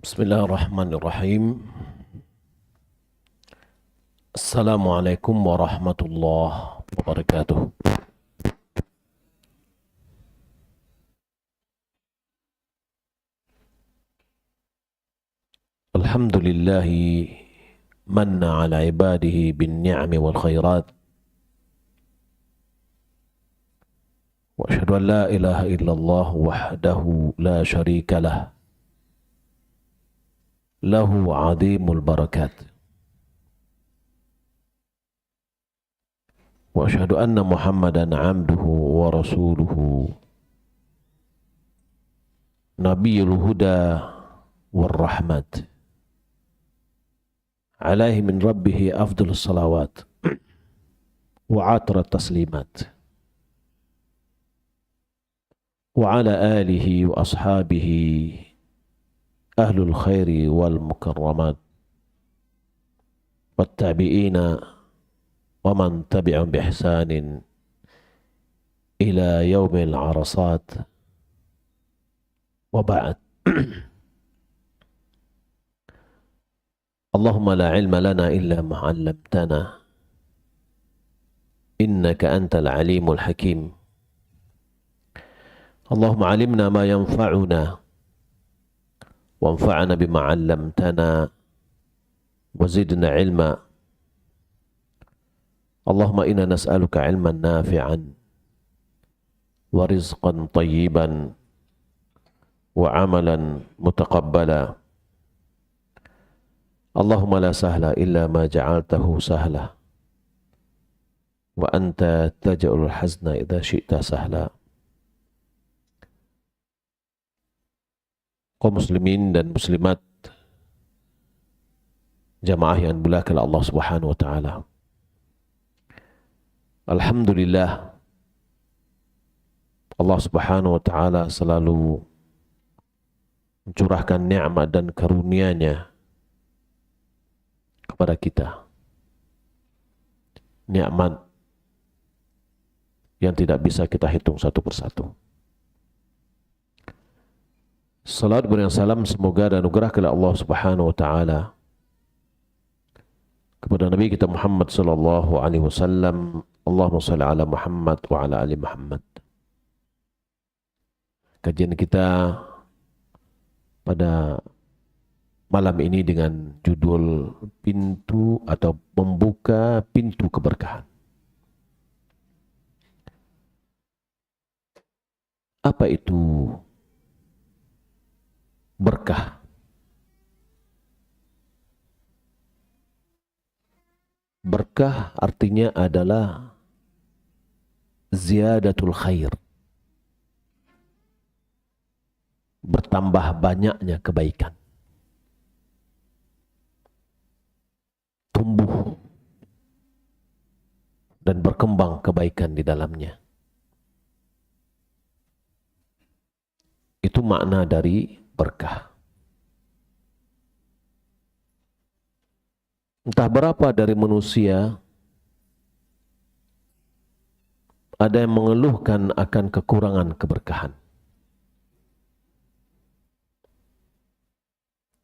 Bismillahirrahmanirrahim. Assalamualaikum warahmatullahi wabarakatuh. Alhamdulillahi manna ala ibadihi bin ni'ami wal khairat. Wa asyhadu an la ilaha illallah wahdahu la syarika lah. Lahu azimul barakat. Wa asyhadu anna Muhammadan abduhu wa rasuluhu. Nabiyul huda wal rahmat. Alaihi min rabbihi afdalus salawat wa atrat taslimat. Wa ala alihi wa ashabihi ahlul khairi wal mukarramat wat tabi'ina wa man tabi'ahum bi ihsanin ila yaumil arasat wa ba'd. Allahumma la ilma lana illa ma 'allamtana innaka antal alimul hakim. Allahumma 'allimna ma yanfa'una وانفعنا بما علمتنا وزدنا علما. اللهم إنا نسألك علما نافعا ورزقا طيبا وعملا متقبلا. اللهم لا سهل إلا ما جعلته سهلا وأنت تجعل الحزن إذا شئت سهلا. Kaum muslimin dan muslimat, jamaah yang dimuliakan Allah Subhanahu wa taala. Alhamdulillah, Allah Subhanahu wa taala selalu mencurahkan nikmat dan karunia-Nya kepada kita. Nikmat yang tidak bisa kita hitung satu persatu. Salat dan salam semoga dan anugerah kepada Allah Subhanahu wa taala kepada Nabi kita Muhammad sallallahu alaihi wasallam. Allahumma shalli ala Muhammad wa ala ali Muhammad. Kajian kita pada malam ini dengan judul pintu atau membuka pintu keberkahan. Apa itu berkah? Berkah artinya adalah ziyadatul khair, bertambah banyaknya kebaikan, tumbuh dan berkembang kebaikan di dalamnya. Itu makna dari berkah. Entah berapa dari manusia ada yang mengeluhkan akan kekurangan keberkahan,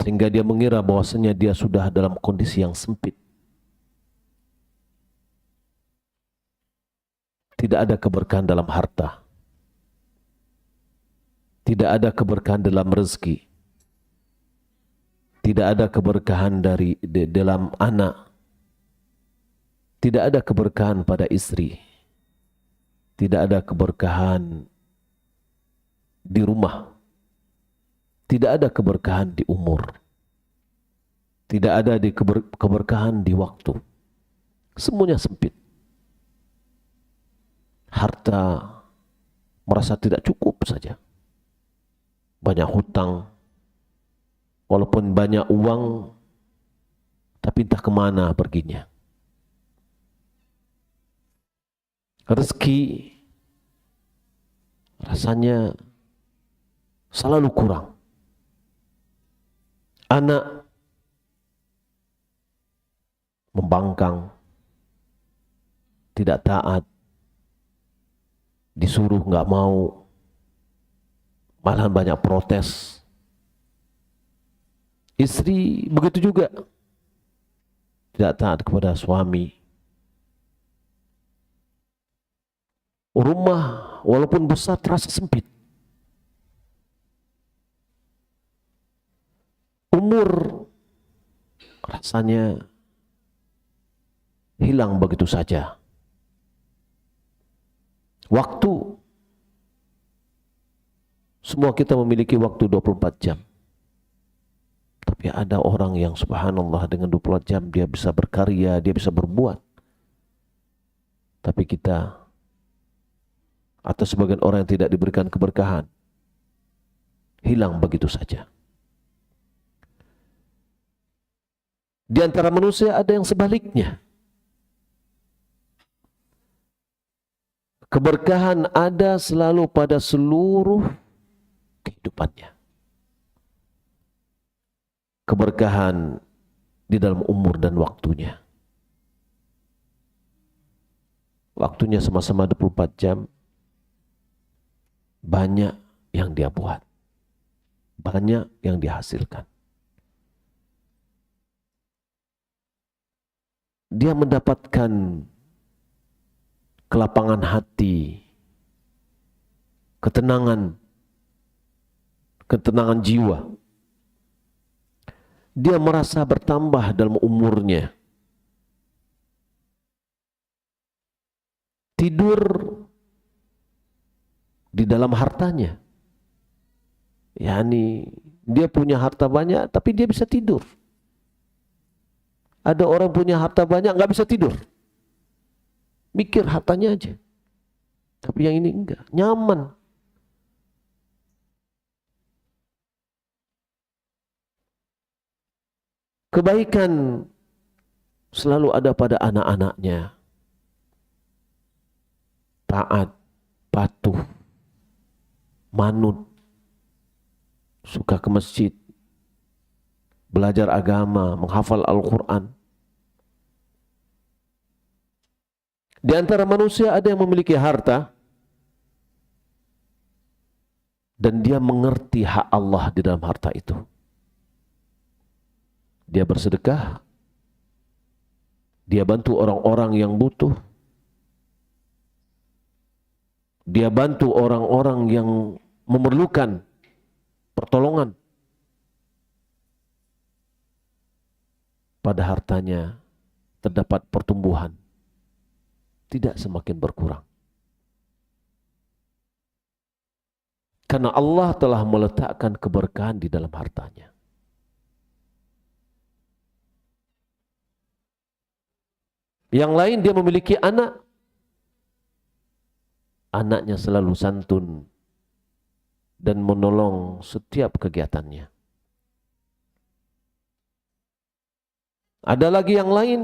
sehingga dia mengira bahwasanya dia sudah dalam kondisi yang sempit. Tidak ada keberkahan dalam harta, tidak ada keberkahan dalam rezeki, tidak ada keberkahan dalam anak, tidak ada keberkahan pada istri, tidak ada keberkahan di rumah, tidak ada keberkahan di umur, tidak ada keberkahan di waktu. Semuanya sempit. Harta merasa tidak cukup saja. Banyak hutang, walaupun banyak uang, tapi entah kemana perginya. Rezeki rasanya selalu kurang. Anak membangkang, tidak taat, disuruh nggak mau, malahan banyak protes. Istri begitu juga, tidak taat kepada suami. Rumah walaupun besar terasa sempit. Umur rasanya hilang begitu saja. Waktu, semua kita memiliki waktu 24 jam. Tapi ada orang yang subhanallah dengan 24 jam dia bisa berkarya, dia bisa berbuat. Tapi kita atau sebagian orang yang tidak diberikan keberkahan hilang begitu saja. Di antara manusia ada yang sebaliknya. Keberkahan ada selalu pada seluruh kehidupannya. Keberkahan di dalam umur dan waktunya. Waktunya sama-sama 24 jam. Banyak yang dia buat. Banyak yang dihasilkan. Dia mendapatkan kelapangan hati, ketenangan jiwa. Dia merasa bertambah dalam umurnya. Tidur di dalam hartanya. Yani dia punya harta banyak tapi dia bisa tidur. Ada orang punya harta banyak nggak bisa tidur. Mikir hartanya aja. Tapi yang ini enggak, nyaman. Kebaikan selalu ada pada anak-anaknya. Taat, patuh, manut, suka ke masjid, belajar agama, menghafal Al-Quran. Di antara manusia ada yang memiliki harta dan dia mengerti hak Allah di dalam harta itu. Dia bersedekah, dia bantu orang-orang yang butuh, dia bantu orang-orang yang memerlukan pertolongan. Pada hartanya terdapat pertumbuhan, tidak semakin berkurang. Karena Allah telah meletakkan keberkahan di dalam hartanya. Yang lain dia memiliki anak. Anaknya selalu santun dan menolong setiap kegiatannya. Ada lagi yang lain,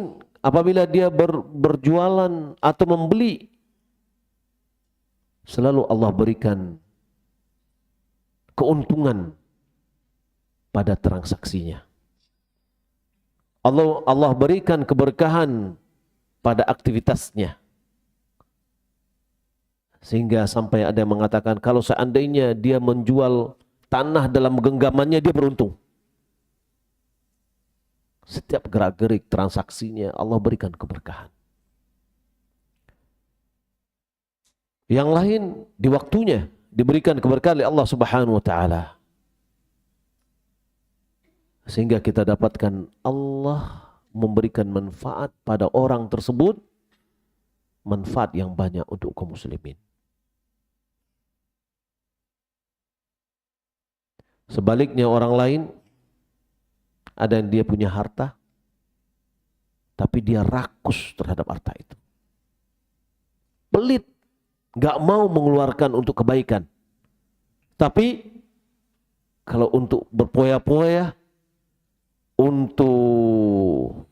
apabila dia berjualan atau membeli, selalu Allah berikan keuntungan pada transaksinya. Allah berikan keberkahan pada aktivitasnya. Sehingga sampai ada yang mengatakan kalau seandainya dia menjual tanah dalam genggamannya dia beruntung. Setiap gerak-gerik transaksinya Allah berikan keberkahan. Yang lain di waktunya diberikan keberkahan oleh Allah Subhanahu wa taala. Sehingga kita dapatkan Allah memberikan manfaat pada orang tersebut, manfaat yang banyak untuk kaum muslimin. Sebaliknya orang lain, ada yang dia punya harta, tapi dia rakus terhadap harta itu. Pelit, gak mau mengeluarkan untuk kebaikan. Tapi kalau untuk berpoya-poya, untuk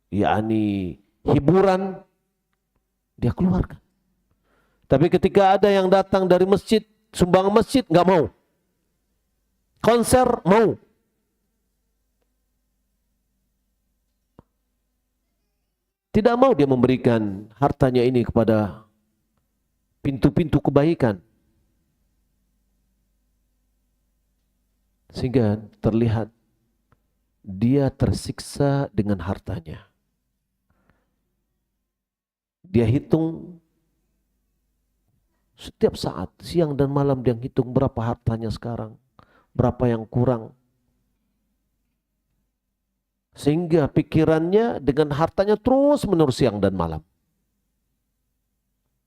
hiburan, dia keluarkan. Tapi ketika ada yang datang dari masjid, sumbang masjid, gak mau. Konser mau. Tidak mau dia memberikan hartanya ini kepada pintu-pintu kebaikan. Sehingga terlihat dia tersiksa dengan hartanya. Dia hitung setiap saat, siang dan malam dia hitung berapa hartanya sekarang, berapa yang kurang. Sehingga pikirannya dengan hartanya terus menerus siang dan malam.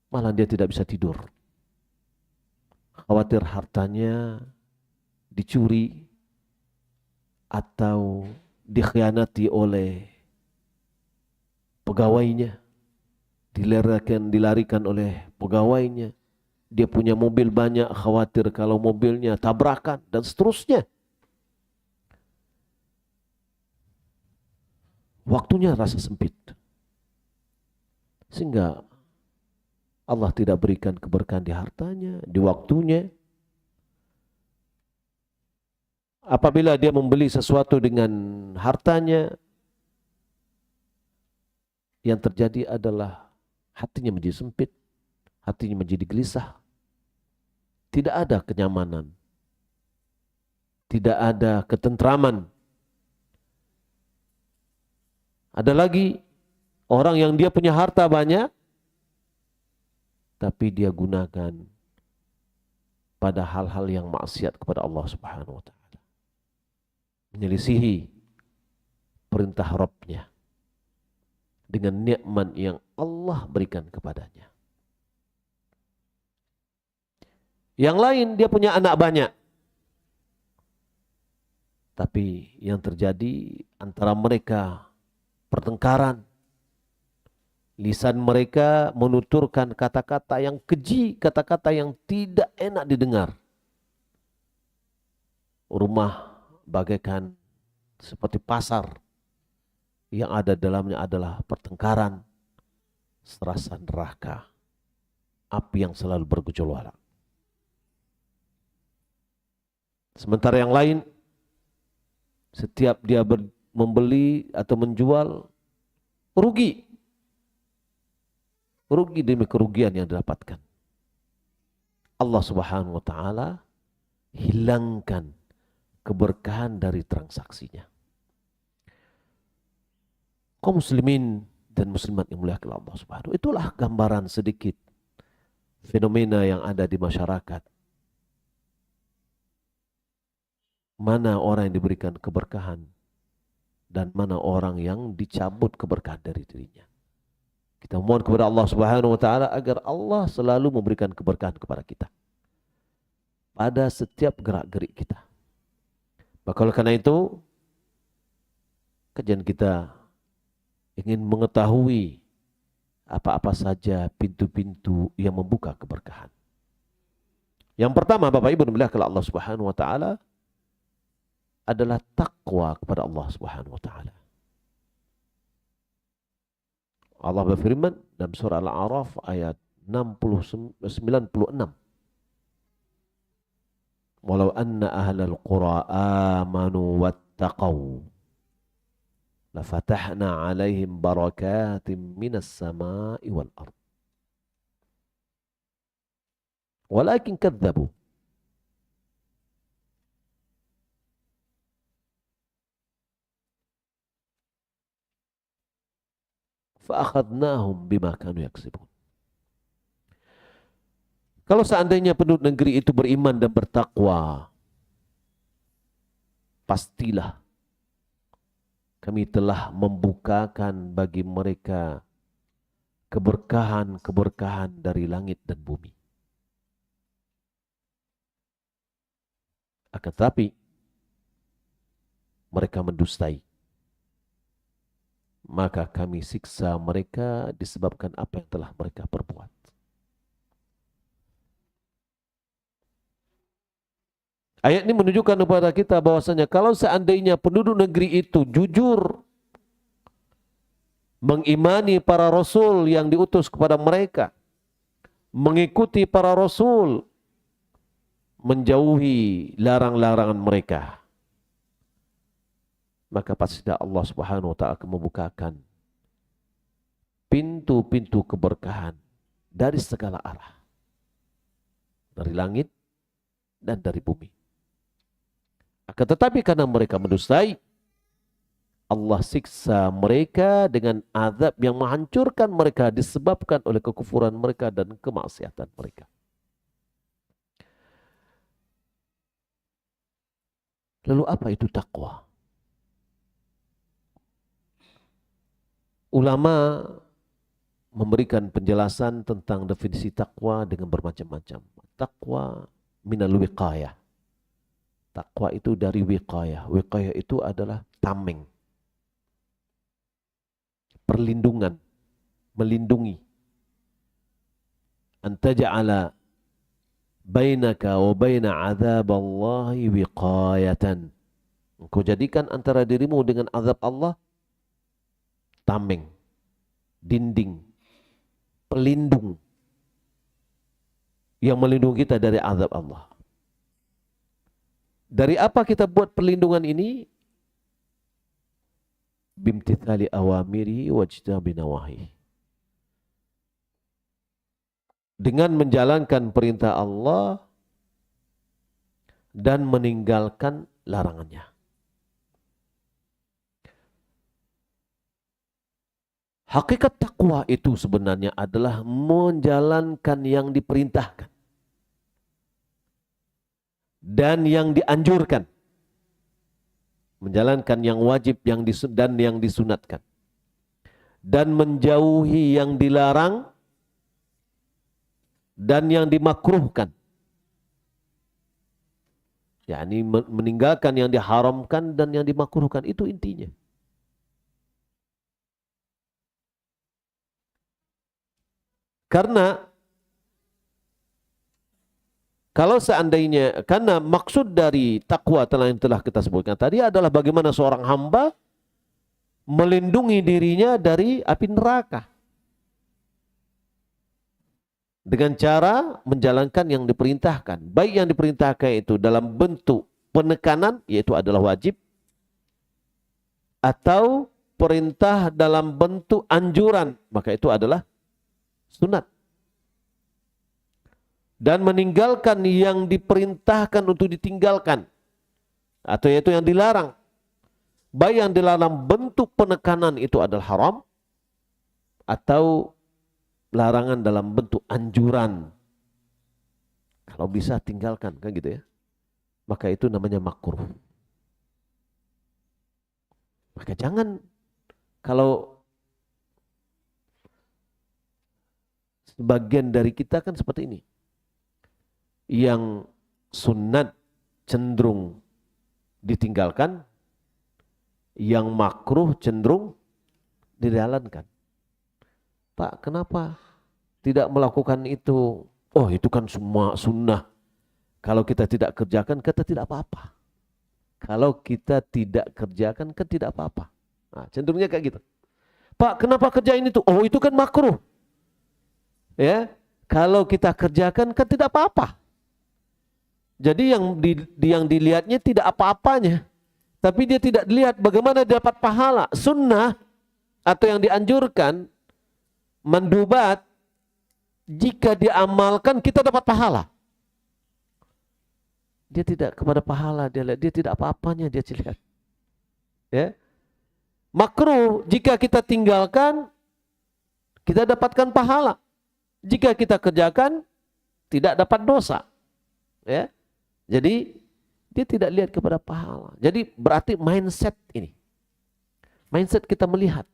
Malah dia tidak bisa tidur. Khawatir hartanya dicuri atau dikhianati oleh pegawainya, dilarikan oleh pegawainya. Dia punya mobil banyak, khawatir kalau mobilnya tabrakan dan seterusnya. Waktunya rasa sempit. Sehingga Allah tidak berikan keberkahan di hartanya, di waktunya. Apabila dia membeli sesuatu dengan hartanya, yang terjadi adalah hatinya menjadi sempit, hatinya menjadi gelisah. Tidak ada kenyamanan, tidak ada ketentraman. Ada lagi orang yang dia punya harta banyak, tapi dia gunakan pada hal-hal yang maksiat kepada Allah Subhanahu wa taala. Menyelisihi perintah Rabb-nya dengan nikmat yang Allah berikan kepadanya. Yang lain dia punya anak banyak. Tapi yang terjadi antara mereka pertengkaran. Lisan mereka menuturkan kata-kata yang keji, kata-kata yang tidak enak didengar. Rumah bagaikan seperti pasar yang ada dalamnya adalah pertengkaran, serasa neraka, api yang selalu bergejolak. Sementara yang lain, setiap dia membeli atau menjual, rugi. Rugi demi kerugian yang didapatkan. Allah Subhanahu wa taala hilangkan keberkahan dari transaksinya. Kaum muslimin dan muslimat yang mulia Allah Subhanahu, itulah gambaran sedikit fenomena yang ada di masyarakat. Mana orang yang diberikan keberkahan dan mana orang yang dicabut keberkahan dari dirinya. Kita mohon kepada Allah Subhanahu wa taala agar Allah selalu memberikan keberkahan kepada kita pada setiap gerak-gerik kita. Maka oleh karena itu, kajian kita ingin mengetahui apa-apa saja pintu-pintu yang membuka keberkahan. Yang pertama, Bapak Ibu dimuliakan Allah Subhanahu wa taala, adalah takwa kepada Allah Subhanahu wa taala. Allah berfirman dalam surah Al-A'raf ayat 96. Walau anna ahlal qura amanu wattaqaw lafatahna alaihim barakatim minas sama'i wal ard. Walakin kadzabu fa'akhadnahum bima kanu yaksibun. Kalau seandainya penduduk negeri itu beriman dan bertakwa, pastilah kami telah membukakan bagi mereka keberkahan-keberkahan dari langit dan bumi. Akan tetapi mereka mendustai. Maka kami siksa mereka disebabkan apa yang telah mereka perbuat. Ayat ini menunjukkan kepada kita bahwasanya kalau seandainya penduduk negeri itu jujur mengimani para rasul yang diutus kepada mereka, mengikuti para rasul, menjauhi larang-larangan mereka, maka pasti Allah Subhanahu wa taala akan membukakan pintu-pintu keberkahan dari segala arah. Dari langit dan dari bumi. Akan tetapi karena mereka mendustai, Allah siksa mereka dengan azab yang menghancurkan mereka disebabkan oleh kekufuran mereka dan kemaksiatan mereka. Lalu apa itu takwa? Ulama memberikan penjelasan tentang definisi takwa dengan bermacam-macam. Takwa minal wiqayah. Takwa itu dari wiqayah. Wiqayah itu adalah tameng. Perlindungan. Melindungi. Anta ja'ala bainaka wa baina azaballahi wiqayatan. Engkau jadikan antara dirimu dengan azab Allah tameng, dinding, pelindung yang melindungi kita dari azab Allah. Dari apa kita buat perlindungan ini? Bimtithali awamiri wajtabi nawahi. Dengan menjalankan perintah Allah dan meninggalkan larangannya. Hakikat takwa itu sebenarnya adalah menjalankan yang diperintahkan dan yang dianjurkan. Menjalankan yang wajib dan yang disunatkan. Dan menjauhi yang dilarang dan yang dimakruhkan. yakni meninggalkan yang diharamkan dan yang dimakruhkan, itu intinya. Karena kalau seandainya, karena maksud dari takwa yang telah kita sebutkan tadi adalah bagaimana seorang hamba melindungi dirinya dari api neraka dengan cara menjalankan yang diperintahkan. Baik yang diperintahkan itu dalam bentuk penekanan, yaitu adalah wajib, atau perintah dalam bentuk anjuran, maka itu adalah sunat. Dan meninggalkan yang diperintahkan untuk ditinggalkan, atau yaitu yang dilarang. Baik yang dilarang bentuk penekanan itu adalah haram, atau larangan dalam bentuk anjuran. Kalau bisa tinggalkan, kan gitu ya. Maka itu namanya makruh. Maka jangan, kalau sebagian dari kita kan seperti ini. Yang sunat cenderung ditinggalkan, yang makruh cenderung dijalankan. Pak, kenapa tidak melakukan itu? Oh, itu kan semua sunnah. Kalau kita tidak kerjakan, kita tidak apa-apa. Kalau kita tidak kerjakan, kan tidak apa-apa. Nah, cenderungnya kayak gitu. Pak, kenapa kerjain itu? Oh, itu kan makruh. Ya, kalau kita kerjakan, kan tidak apa-apa. Jadi yang dilihatnya tidak apa-apanya. Tapi dia tidak dilihat bagaimana dapat pahala. Sunnah atau yang dianjurkan, mandubat, jika diamalkan kita dapat pahala. Dia tidak kepada pahala, dia tidak apa-apanya, dia lihat. Ya. Makruh, jika kita tinggalkan, kita dapatkan pahala. Jika kita kerjakan, tidak dapat dosa. Ya. Jadi dia tidak lihat kepada pahala. Jadi berarti mindset ini. Mindset kita melihat.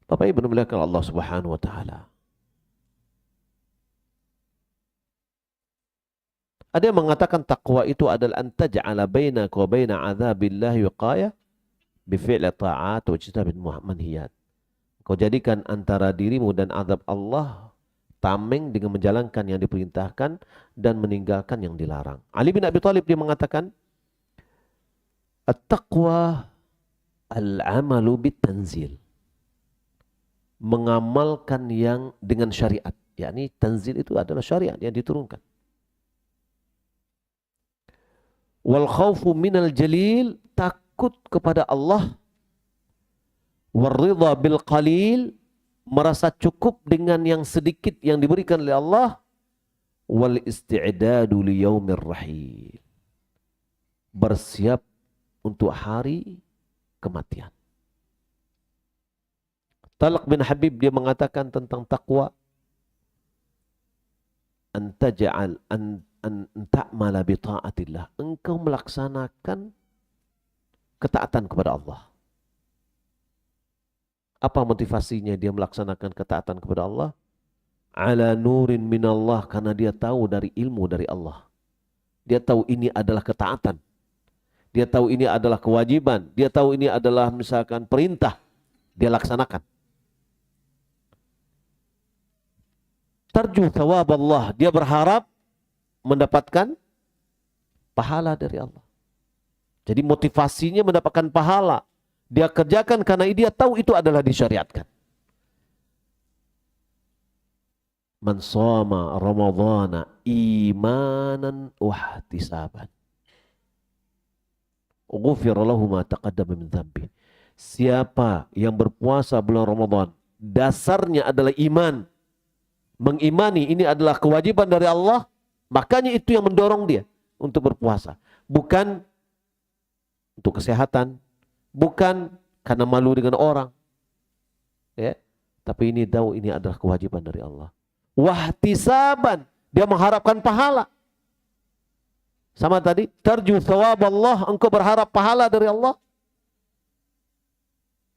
Bapak Ibu dimuliakan Allah Subhanahu wa taala. Ada yang mengatakan takwa itu adalah antaj'ala bainaka wa baina 'adzabillahi wiqayah bi fi'li ta'at wa ijtinabin manhiyat. Kau jadikan antara dirimu dan azab Allah tameng dengan menjalankan yang diperintahkan dan meninggalkan yang dilarang. Ali bin Abi Thalib dia mengatakan, at-taqwa al-amalu bit-tanzil. Mengamalkan yang dengan syariat. Yakni tanzil itu adalah syariat yang diturunkan. Wal khawfu minal jalil, takut kepada Allah. Warridha bil qalil, merasa cukup dengan yang sedikit yang diberikan oleh Allah. Wal isti'dadu li yaumir rahil, bersiap untuk hari kematian. Talq bin Habib dia mengatakan tentang takwa, antaja'al an ta'mala bi ta'atillah, engkau melaksanakan ketaatan kepada Allah. Apa motivasinya dia melaksanakan ketaatan kepada Allah? Ala nurin minallah, karena dia tahu dari ilmu dari Allah. Dia tahu ini adalah ketaatan. Dia tahu ini adalah kewajiban. Dia tahu ini adalah misalkan perintah. Dia laksanakan. Tarju thawab Allah. Dia berharap mendapatkan pahala dari Allah. Jadi motivasinya mendapatkan pahala. Dia kerjakan karena dia tahu itu adalah disyariatkan. Man shoma ramadhana imanan wa ihtisaban, ghufira lahu ma taqaddama min dhanbi. Siapa yang berpuasa bulan Ramadan, dasarnya adalah iman. Mengimani ini adalah kewajiban dari Allah, makanya itu yang mendorong dia untuk berpuasa. Bukan untuk kesehatan, bukan karena malu dengan orang. Ya, tapi ini tahu ini adalah kewajiban dari Allah. Wahtisaban, dia mengharapkan pahala. Sama tadi, tarju thawab Allah, engkau berharap pahala dari Allah.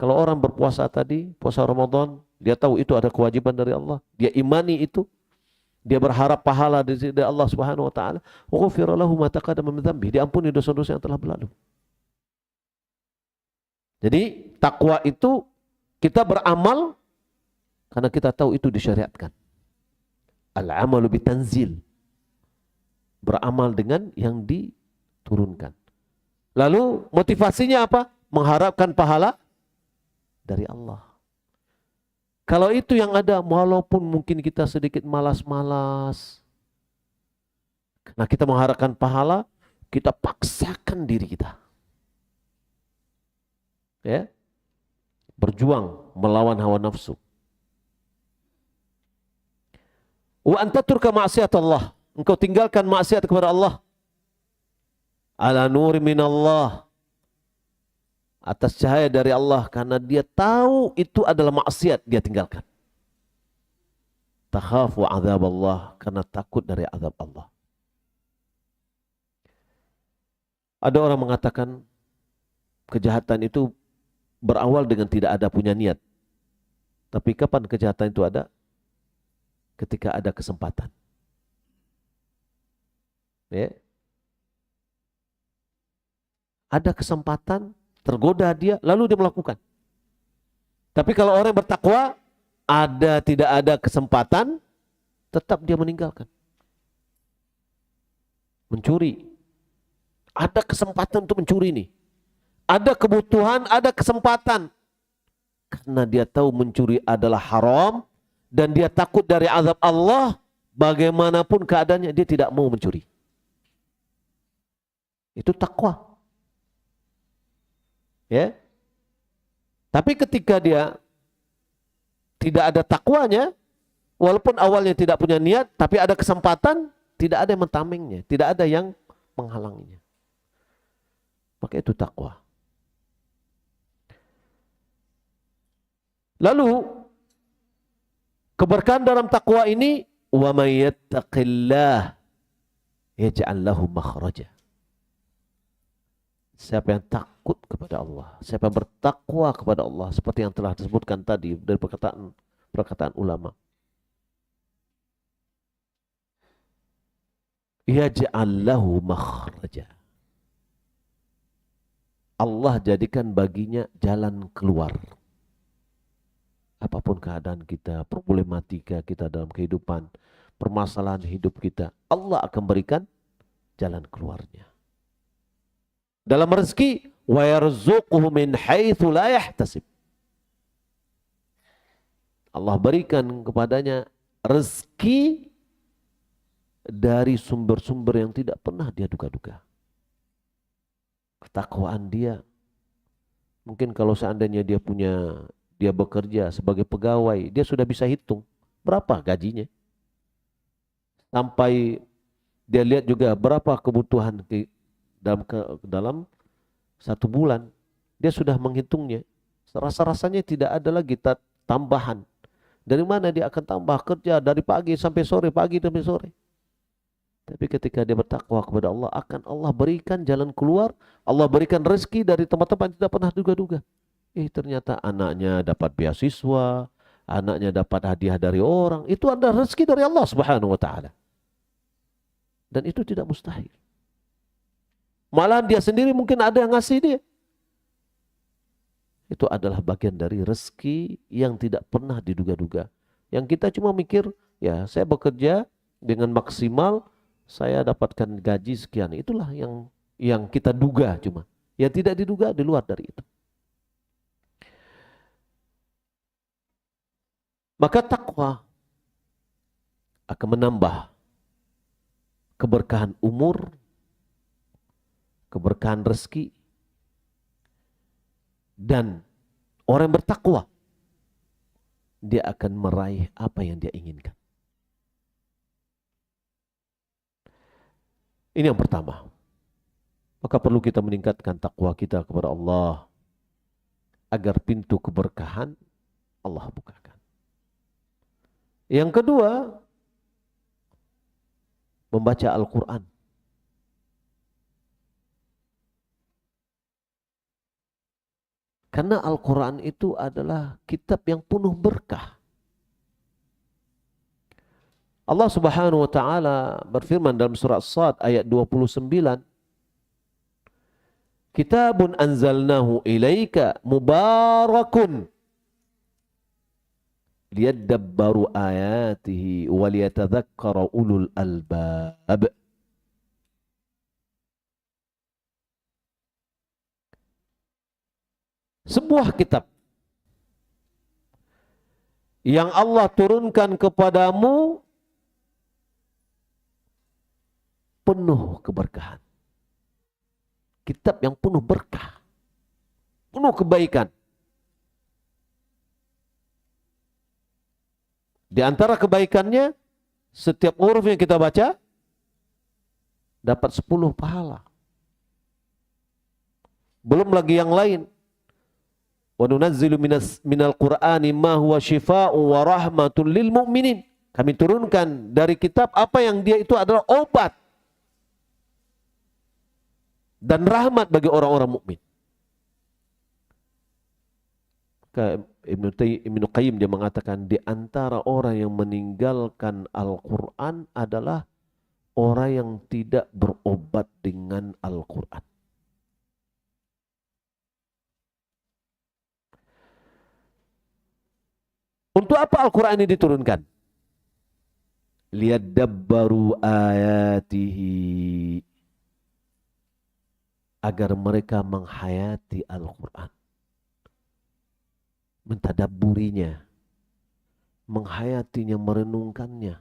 Kalau orang berpuasa tadi, puasa Ramadan, dia tahu itu ada kewajiban dari Allah. Dia imani itu. Dia berharap pahala dari Allah Subhanahu wa taala. Wa ghufira lahu ma taqaddama min dhanbi, diampuni dosa-dosa yang telah berlalu. Jadi takwa itu kita beramal karena kita tahu itu disyariatkan. Al-amalu bitanzil. Beramal dengan yang diturunkan. Lalu motivasinya apa? Mengharapkan pahala dari Allah. Kalau itu yang ada, walaupun mungkin kita sedikit malas-malas, nah kita mengharapkan pahala, kita paksakan diri kita. Ya, berjuang melawan hawa nafsu. Wa antaturka ma'siyat Allah, engkau tinggalkan maksiat kepada Allah. Ala nuri minallah, atas cahaya dari Allah, karena dia tahu itu adalah maksiat, dia tinggalkan. Takhafu azab Allah, karena takut dari azab Allah. Ada orang mengatakan kejahatan itu berawal dengan tidak ada punya niat. Tapi kapan kejahatan itu ada? Ketika ada kesempatan. Ya. Ada kesempatan, tergoda dia, lalu dia melakukan. Tapi kalau orang bertakwa, tidak ada kesempatan, tetap dia meninggalkan. Mencuri. Ada kesempatan untuk mencuri nih. Ada kebutuhan, ada kesempatan. Karena dia tahu mencuri adalah haram, dan dia takut dari azab Allah, bagaimanapun keadaannya dia tidak mau mencuri. Itu takwa. Ya. Tapi ketika dia tidak ada takwanya, walaupun awalnya tidak punya niat, tapi ada kesempatan, tidak ada yang mentamengnya, tidak ada yang menghalanginya. Maka itu takwa. Lalu keberkahan dalam takwa ini, wa may yattaqillah yaj'al lahu makhraja. Siapa yang takut kepada Allah, siapa yang bertakwa kepada Allah, seperti yang telah disebutkan tadi dari perkataan ulama. Yaj'al lahu makhraja. Allah jadikan baginya jalan keluar. Apapun keadaan kita, problematika kita dalam kehidupan, permasalahan hidup kita, Allah akan berikan jalan keluarnya. Dalam rezeki, wa yarzuquhu min haitsu la yahtasib. Allah berikan kepadanya rezeki dari sumber-sumber yang tidak pernah dia duga-duga. Ketakwaan dia, mungkin kalau seandainya dia bekerja sebagai pegawai, dia sudah bisa hitung berapa gajinya. Sampai dia lihat juga berapa kebutuhan dalam 1 bulan, dia sudah menghitungnya. Rasa-rasanya tidak ada lagi tambahan. Dari mana dia akan tambah kerja dari pagi sampai sore, pagi sampai sore. Tapi ketika dia bertakwa kepada Allah, akan Allah berikan jalan keluar, Allah berikan rezeki dari tempat-tempat yang tidak pernah duga-duga. Ternyata anaknya dapat beasiswa, anaknya dapat hadiah dari orang. Itu ada rezeki dari Allah Subhanahu wa taala. Dan itu tidak mustahil. Malah dia sendiri mungkin ada yang ngasih dia. Itu adalah bagian dari rezeki yang tidak pernah diduga-duga. Yang kita cuma mikir, ya saya bekerja dengan maksimal, saya dapatkan gaji sekian. Itulah yang kita duga cuma. Yang tidak diduga di luar dari itu. Maka takwa akan menambah keberkahan umur, keberkahan rezeki, dan orang yang bertakwa, dia akan meraih apa yang dia inginkan. Ini yang pertama. Maka perlu kita meningkatkan takwa kita kepada Allah agar pintu keberkahan Allah bukakan. Yang kedua, membaca Al-Quran. Karena Al-Quran itu adalah kitab yang penuh berkah. Allah Subhanahu wa taala berfirman dalam surah As-Sad ayat 29, Kitabun anzalnahu ilaika mubarakun liyadabbaru ayatihi wa liyatadhakkara ulul albab. Sebuah kitab yang Allah turunkan kepadamu penuh keberkahan. Kitab yang penuh berkah, penuh kebaikan. Di antara kebaikannya, setiap huruf yang kita baca dapat 10 pahala. Belum lagi yang lain. Wa nunazzilu minal Qur'ani ma huwa shifaa'un wa rahmatun lil mu'minin. Kami turunkan dari kitab apa yang dia itu adalah obat dan rahmat bagi orang-orang mukmin. Ibnu Qayyim dia mengatakan di antara orang yang meninggalkan Al-Quran adalah orang yang tidak berobat dengan Al-Quran. Untuk apa Al-Quran ini diturunkan? Liyadabbaru ayatihi, agar mereka menghayati Al-Quran, mentadabburinya, menghayatinya, merenungkannya.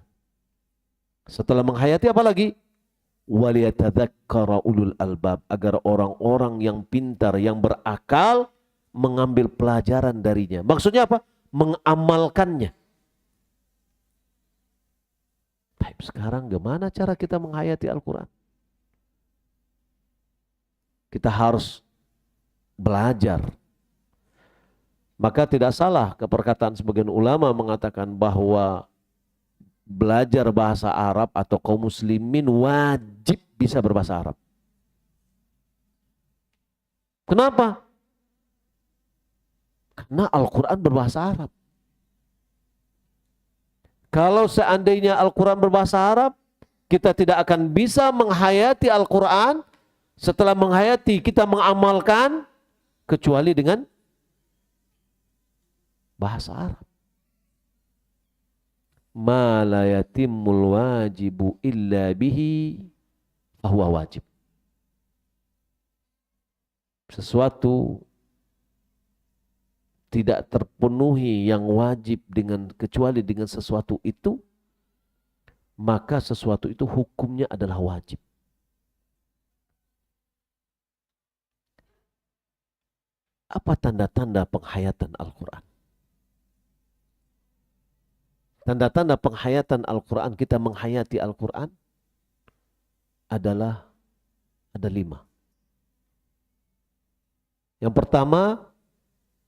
Setelah menghayati apa lagi? Waliyatadzakkara ulul albab, agar orang-orang yang pintar, yang berakal mengambil pelajaran darinya. Maksudnya apa? Mengamalkannya. Tapi sekarang gimana cara kita menghayati Al-Quran? Kita harus belajar. Maka tidak salah keperkataan sebagian ulama mengatakan bahwa belajar bahasa Arab atau kaum muslimin wajib bisa berbahasa Arab. Kenapa? Karena Al-Quran berbahasa Arab. Kalau seandainya Al-Quran berbahasa Arab, kita tidak akan bisa menghayati Al-Quran. Setelah menghayati, kita mengamalkan kecuali dengan bahasa Arab. Ma la yatimmul wajibu illa bihi fahuwa wajib. Sesuatu tidak terpenuhi yang wajib kecuali dengan sesuatu itu, maka sesuatu itu hukumnya adalah wajib. Apa tanda-tanda penghayatan Al-Quran? Tanda-tanda penghayatan Al-Quran, kita menghayati Al-Quran adalah ada 5. Yang pertama,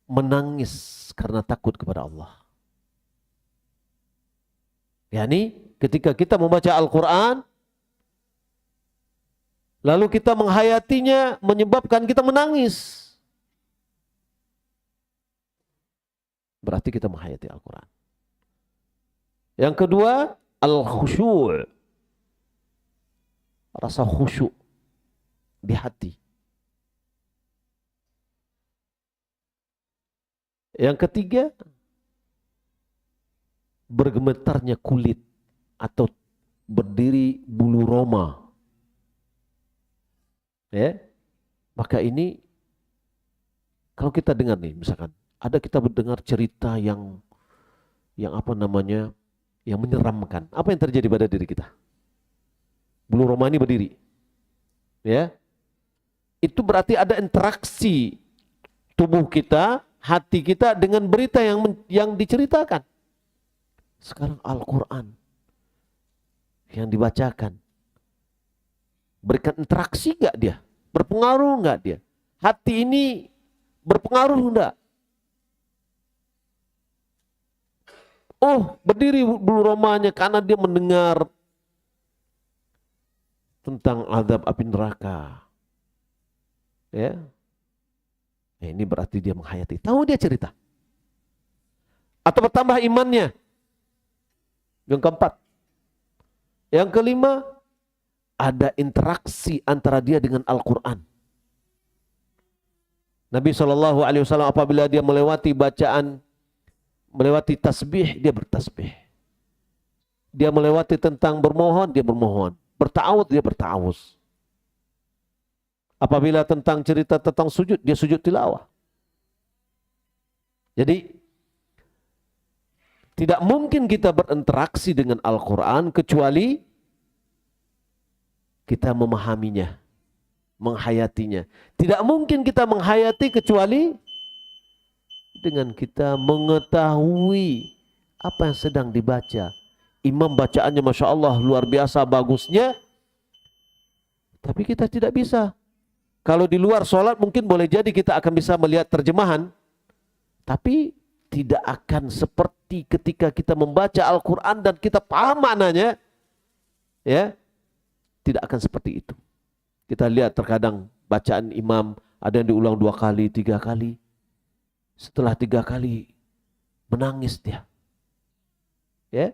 menangis karena takut kepada Allah. Yani ketika kita membaca Al-Quran, lalu kita menghayatinya menyebabkan kita menangis. Berarti kita menghayati Al-Quran. Yang kedua, al-khusyu'. Rasa khusyuk di hati. Yang ketiga, bergemetarnya kulit atau berdiri bulu roma. Ya, maka ini kalau kita dengar nih, misalkan ada kita mendengar cerita yang apa namanya, yang menyeramkan. Apa yang terjadi pada diri kita? Bulu roma ini berdiri. Ya, itu berarti ada interaksi tubuh kita, hati kita dengan berita yang diceritakan. Sekarang Al-Quran yang dibacakan, berikan interaksi gak dia? Berpengaruh gak dia? Hati ini berpengaruh gak? Oh, berdiri bulu romanya karena dia mendengar tentang azab api neraka. Ya, ini berarti dia menghayati. Tahu dia cerita. Atau bertambah imannya. Yang keempat. Yang kelima, ada interaksi antara dia dengan Al-Quran. Nabi SAW apabila dia melewati bacaan, melewati tasbih, dia bertasbih. Dia melewati tentang bermohon, dia bermohon. Berta'awud, dia berta'awuz. Apabila tentang cerita tentang sujud, dia sujud tilawah. Jadi, tidak mungkin kita berinteraksi dengan Al-Quran kecuali kita memahaminya, menghayatinya. Tidak mungkin kita menghayati kecuali dengan kita mengetahui apa yang sedang dibaca. Imam bacaannya Masya Allah luar biasa bagusnya, tapi kita tidak bisa. Kalau di luar sholat mungkin boleh jadi kita akan bisa melihat terjemahan, tapi tidak akan seperti ketika kita membaca Al-Quran dan kita paham maknanya, ya, tidak akan seperti itu. Kita lihat terkadang bacaan imam ada yang diulang 2 kali, 3 kali. Setelah 3 kali menangis dia. Ya,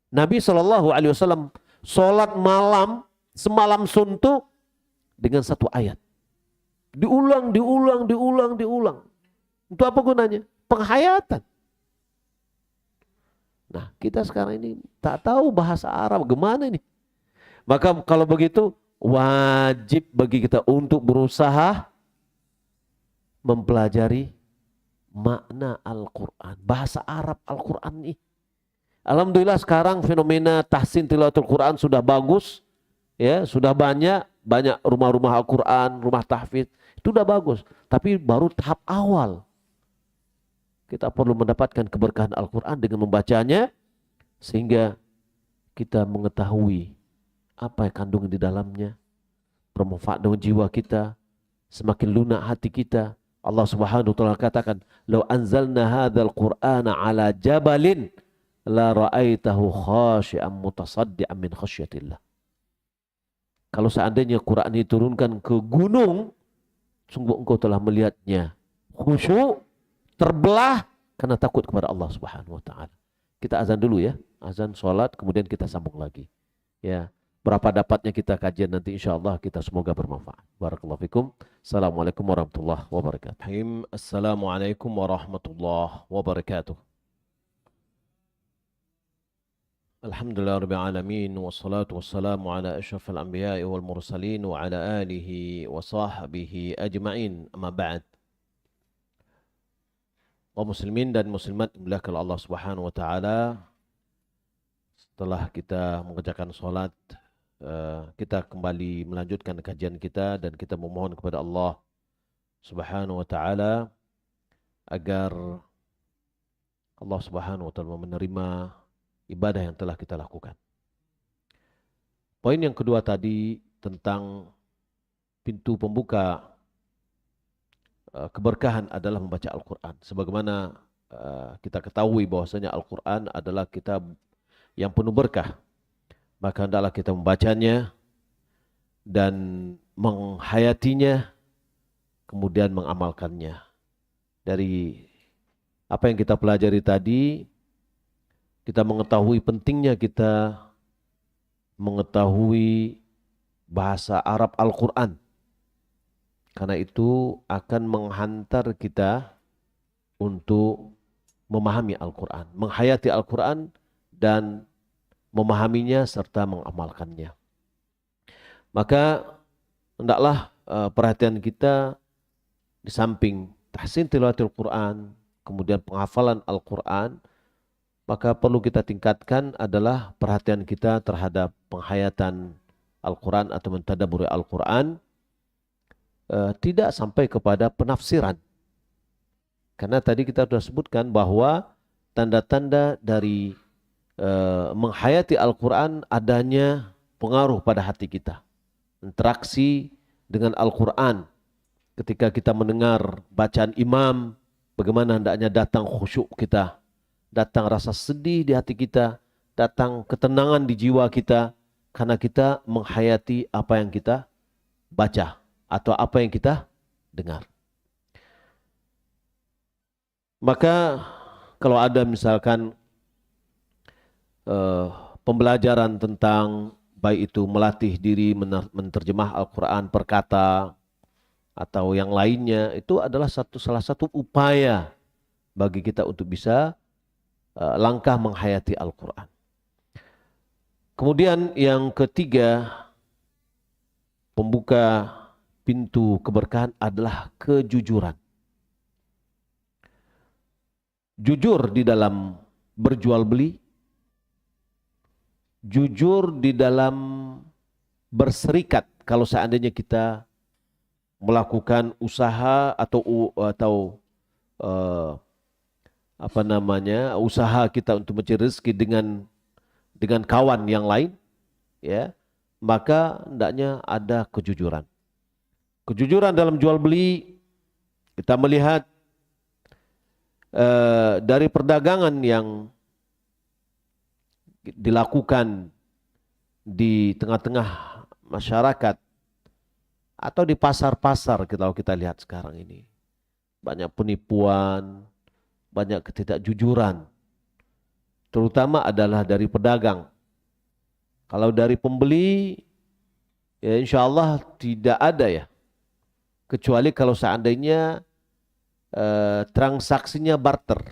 Nabi SAW sholat malam semalam suntuk dengan 1 ayat. Diulang. Untuk apa gunanya? Penghayatan. Nah, kita sekarang ini tak tahu bahasa Arab gimana ini. Maka kalau begitu wajib bagi kita untuk berusaha mempelajari makna Al-Quran, bahasa Arab Al-Quran ini. Alhamdulillah sekarang fenomena tahsin tilawatul Quran sudah bagus, ya, sudah banyak rumah-rumah Al-Quran, rumah tahfidz, itu sudah bagus. Tapi baru tahap awal. Kita perlu mendapatkan keberkahan Al-Quran dengan membacanya, sehingga kita mengetahui apa yang kandung di dalamnya, bermanfaat dengan jiwa kita, semakin lunak hati kita. Allah Subhanahu wa taala katakan, "Lau anzalna hadzal Qur'ana 'ala jabalin la ra'aitahu khashi'an mutasaddian min khasyatillah." Kalau seandainya Quran diturunkan ke gunung, sungguh engkau telah melihatnya khusyuk, terbelah karena takut kepada Allah Subhanahu wa taala. Kita azan dulu ya, azan salat kemudian kita sambung lagi. Ya, berapa dapatnya kita kajian nanti insyaallah kita semoga bermanfaat. Barakallahu fikum. Assalamualaikum warahmatullahi wabarakatuh. Assalamualaikum warahmatullahi wabarakatuh. Alhamdulillah rabbil alamin wassalatu wassalamu ala asyrafil anbiya'i wal mursalin wa ala alihi wa sahbihi ajma'in. Amma ba'd. Kaum muslimin dan muslimat dimuliakan Allah Subhanahu wa taala. Setelah kita mengerjakan salat, kita kembali melanjutkan kajian kita dan kita memohon kepada Allah Subhanahu wa taala agar Allah Subhanahu wa taala menerima ibadah yang telah kita lakukan. Poin yang kedua tadi tentang pintu pembuka keberkahan adalah membaca Al-Quran. Sebagaimana kita ketahui bahwasanya Al-Quran adalah kitab yang penuh berkah. Maka hendaklah kita membacanya dan menghayatinya, kemudian mengamalkannya. Dari apa yang kita pelajari tadi, kita mengetahui pentingnya kita mengetahui bahasa Arab Al-Quran. Karena itu akan menghantar kita untuk memahami Al-Quran, menghayati Al-Quran dan memahaminya serta mengamalkannya. Maka hendaklah perhatian kita di samping tahsin tilawatil Quran, kemudian penghafalan Al-Quran, maka perlu kita tingkatkan adalah perhatian kita terhadap penghayatan Al-Quran atau mentadabburi Al-Quran, tidak sampai kepada penafsiran. Karena tadi kita sudah sebutkan bahwa tanda-tanda dari menghayati Al-Quran adanya pengaruh pada hati kita. Interaksi dengan Al-Quran. Ketika kita mendengar bacaan imam, bagaimana hendaknya datang khusyuk kita. Datang rasa sedih di hati kita. Datang ketenangan di jiwa kita. Karena kita menghayati apa yang kita baca. Atau apa yang kita dengar. Maka kalau ada misalkan pembelajaran tentang baik itu melatih diri menerjemah Al-Quran per kata atau yang lainnya, itu adalah salah satu upaya bagi kita untuk bisa langkah menghayati Al-Quran. Kemudian yang ketiga, pembuka pintu keberkahan adalah kejujuran. Jujur di dalam berjual beli, jujur di dalam berserikat. Kalau seandainya kita melakukan usaha atau usaha kita untuk mencari rezeki dengan kawan yang lain, ya, maka hendaknya ada kejujuran. Kejujuran dalam jual beli, kita melihat dari perdagangan yang dilakukan di tengah-tengah masyarakat atau di pasar-pasar, kalau kita lihat sekarang ini banyak penipuan, banyak ketidakjujuran, terutama adalah dari pedagang. Kalau dari pembeli, ya insya Allah tidak ada ya, kecuali kalau seandainya transaksinya barter,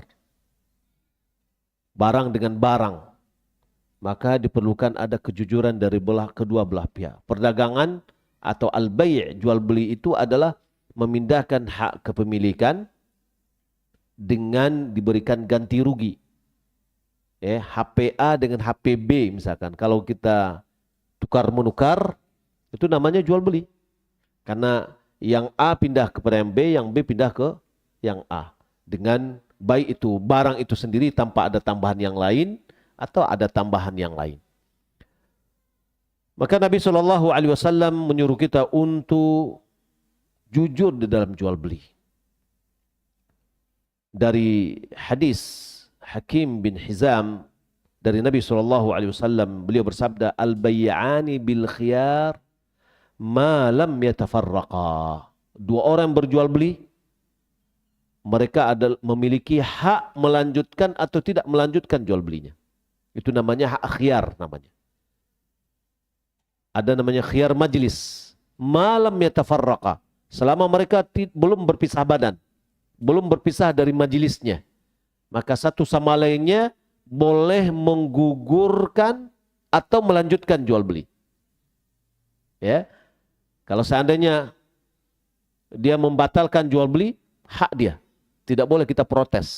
barang dengan barang, maka diperlukan ada kejujuran dari kedua belah pihak. Perdagangan atau al-bay', jual beli itu adalah memindahkan hak kepemilikan dengan diberikan ganti rugi. HPA dengan HPB misalkan. Kalau kita tukar menukar, itu namanya jual beli. Karena yang A pindah kepada yang B, yang B pindah ke yang A. Dengan baik itu barang itu sendiri tanpa ada tambahan yang lain atau ada tambahan yang lain. Maka Nabi SAW menyuruh kita untuk jujur di dalam jual beli. Dari hadis Hakim bin Hizam dari Nabi SAW, beliau bersabda, al-bayyani bil khiyar ma lam yatafarraqa. Dua orang berjual beli, mereka memiliki hak melanjutkan atau tidak melanjutkan jual belinya. Itu namanya hak khiyar namanya. Ada namanya khiyar majlis. Malam yatafarraqa. Selama mereka belum berpisah badan, belum berpisah dari majelisnya, maka satu sama lainnya boleh menggugurkan atau melanjutkan jual beli. Ya. Kalau seandainya dia membatalkan jual beli, hak dia. Tidak boleh kita protes.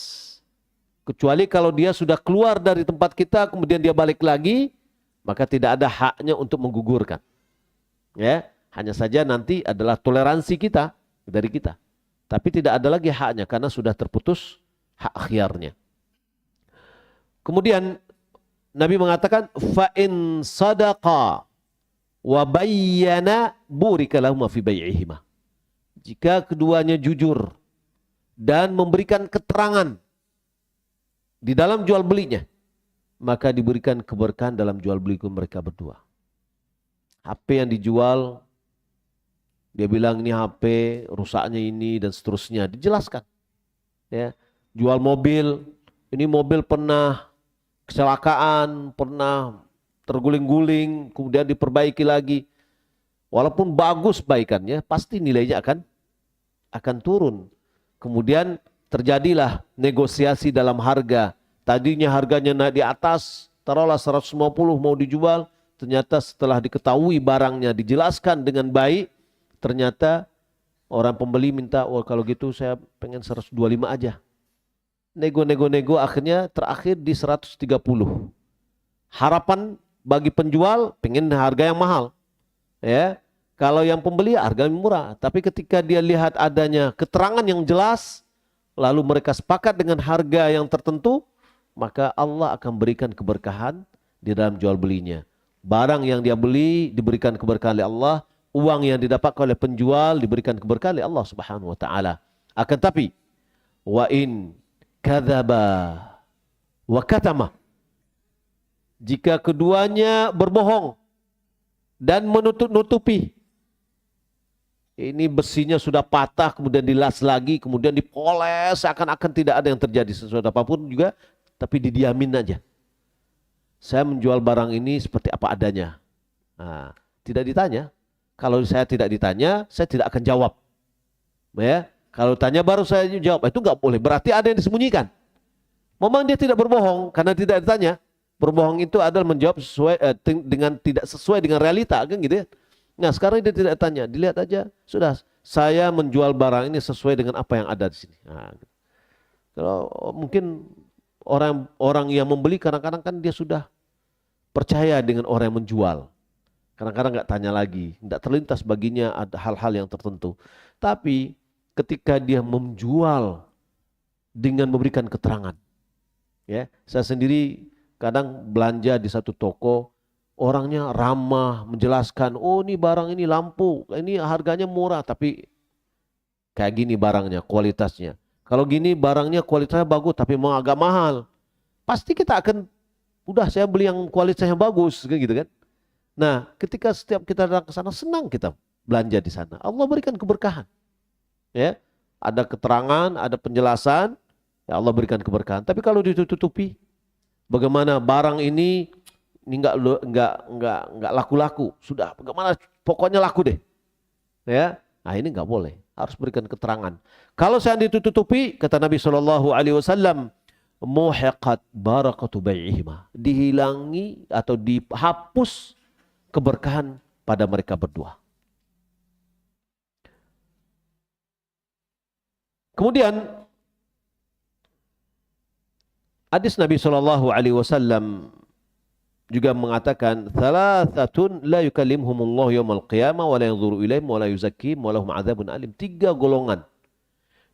Kecuali kalau dia sudah keluar dari tempat kita, kemudian dia balik lagi, maka tidak ada haknya untuk menggugurkan. Ya, hanya saja nanti adalah toleransi kita dari kita. Tapi tidak ada lagi haknya karena sudah terputus hak khiyarnya. Kemudian Nabi mengatakan, fa in sadaqa wa bayyana burika lahum fi bai'ihima. Jika keduanya jujur dan memberikan keterangan di dalam jual belinya, maka diberikan keberkahan dalam jual beli mereka berdua. HP yang dijual, dia bilang ini HP rusaknya ini dan seterusnya, dijelaskan. Ya, jual mobil, ini mobil pernah kecelakaan, pernah terguling-guling, kemudian diperbaiki lagi. Walaupun bagus baikannya, pasti nilainya akan turun. Kemudian terjadilah negosiasi dalam harga. Tadinya harganya naik di atas, taruhlah 150 mau dijual. Ternyata setelah diketahui barangnya dijelaskan dengan baik, ternyata orang pembeli minta, oh kalau gitu saya pengen 125 aja. Nego-nego akhirnya terakhir di 130. Harapan bagi penjual pengen harga yang mahal. Ya, kalau yang pembeli harga yang murah. Tapi ketika dia lihat adanya keterangan yang jelas, lalu mereka sepakat dengan harga yang tertentu, maka Allah akan berikan keberkahan di dalam jual belinya. Barang yang dia beli diberikan keberkahan oleh Allah, uang yang didapat oleh penjual diberikan keberkahan oleh Allah Subhanahu wa taala. Akan tapi wa in kadzaba wa katama, jika keduanya berbohong dan menutup-nutupi, ini besinya sudah patah kemudian dilas lagi, kemudian dipoles seakan-akan tidak ada yang terjadi sesuatu apapun juga, tapi didiamin aja. Saya menjual barang ini seperti apa adanya. Nah, tidak ditanya. Kalau saya tidak ditanya, saya tidak akan jawab. Ya, kalau tanya baru saya jawab. Itu nggak boleh. Berarti ada yang disembunyikan. Memang dia tidak berbohong karena tidak ditanya. Berbohong itu adalah menjawab sesuai dengan tidak sesuai dengan realita, kan gitu ya. Nah, sekarang dia tidak tanya, dilihat aja, sudah saya menjual barang ini sesuai dengan apa yang ada di sini. Nah, gitu. Kalau mungkin orang yang membeli kadang-kadang kan dia sudah percaya dengan orang yang menjual. Kadang-kadang nggak tanya lagi, nggak terlintas baginya ada hal-hal yang tertentu. Tapi ketika dia menjual dengan memberikan keterangan, ya, saya sendiri kadang belanja di satu toko, orangnya ramah, menjelaskan, oh ini barang ini lampu, ini harganya murah, tapi kayak gini barangnya, kualitasnya. Kalau gini barangnya kualitasnya bagus, tapi mau agak mahal. Pasti kita akan, udah saya beli yang kualitasnya bagus, gitu kan. Nah, ketika setiap kita datang ke sana, senang kita belanja di sana. Allah berikan keberkahan. Ya, ada keterangan, ada penjelasan, ya Allah berikan keberkahan. Tapi kalau ditutupi, bagaimana barang ini nggak laku-laku, sudah bagaimana pokoknya laku deh. Ya, nah ini nggak boleh. Harus berikan keterangan. Kalau saya ditutupi, kata Nabi SAW, muhiqat barakatu bai'ihima, dihilangi atau dihapus keberkahan pada mereka berdua. Kemudian hadis Nabi SAW juga mengatakan, thalathatun la yukallimhumullahu yawmal qiyamah wa la yanzuru ilaihim wa la yuzakkihim wa lahum adzabun alim. 3 golongan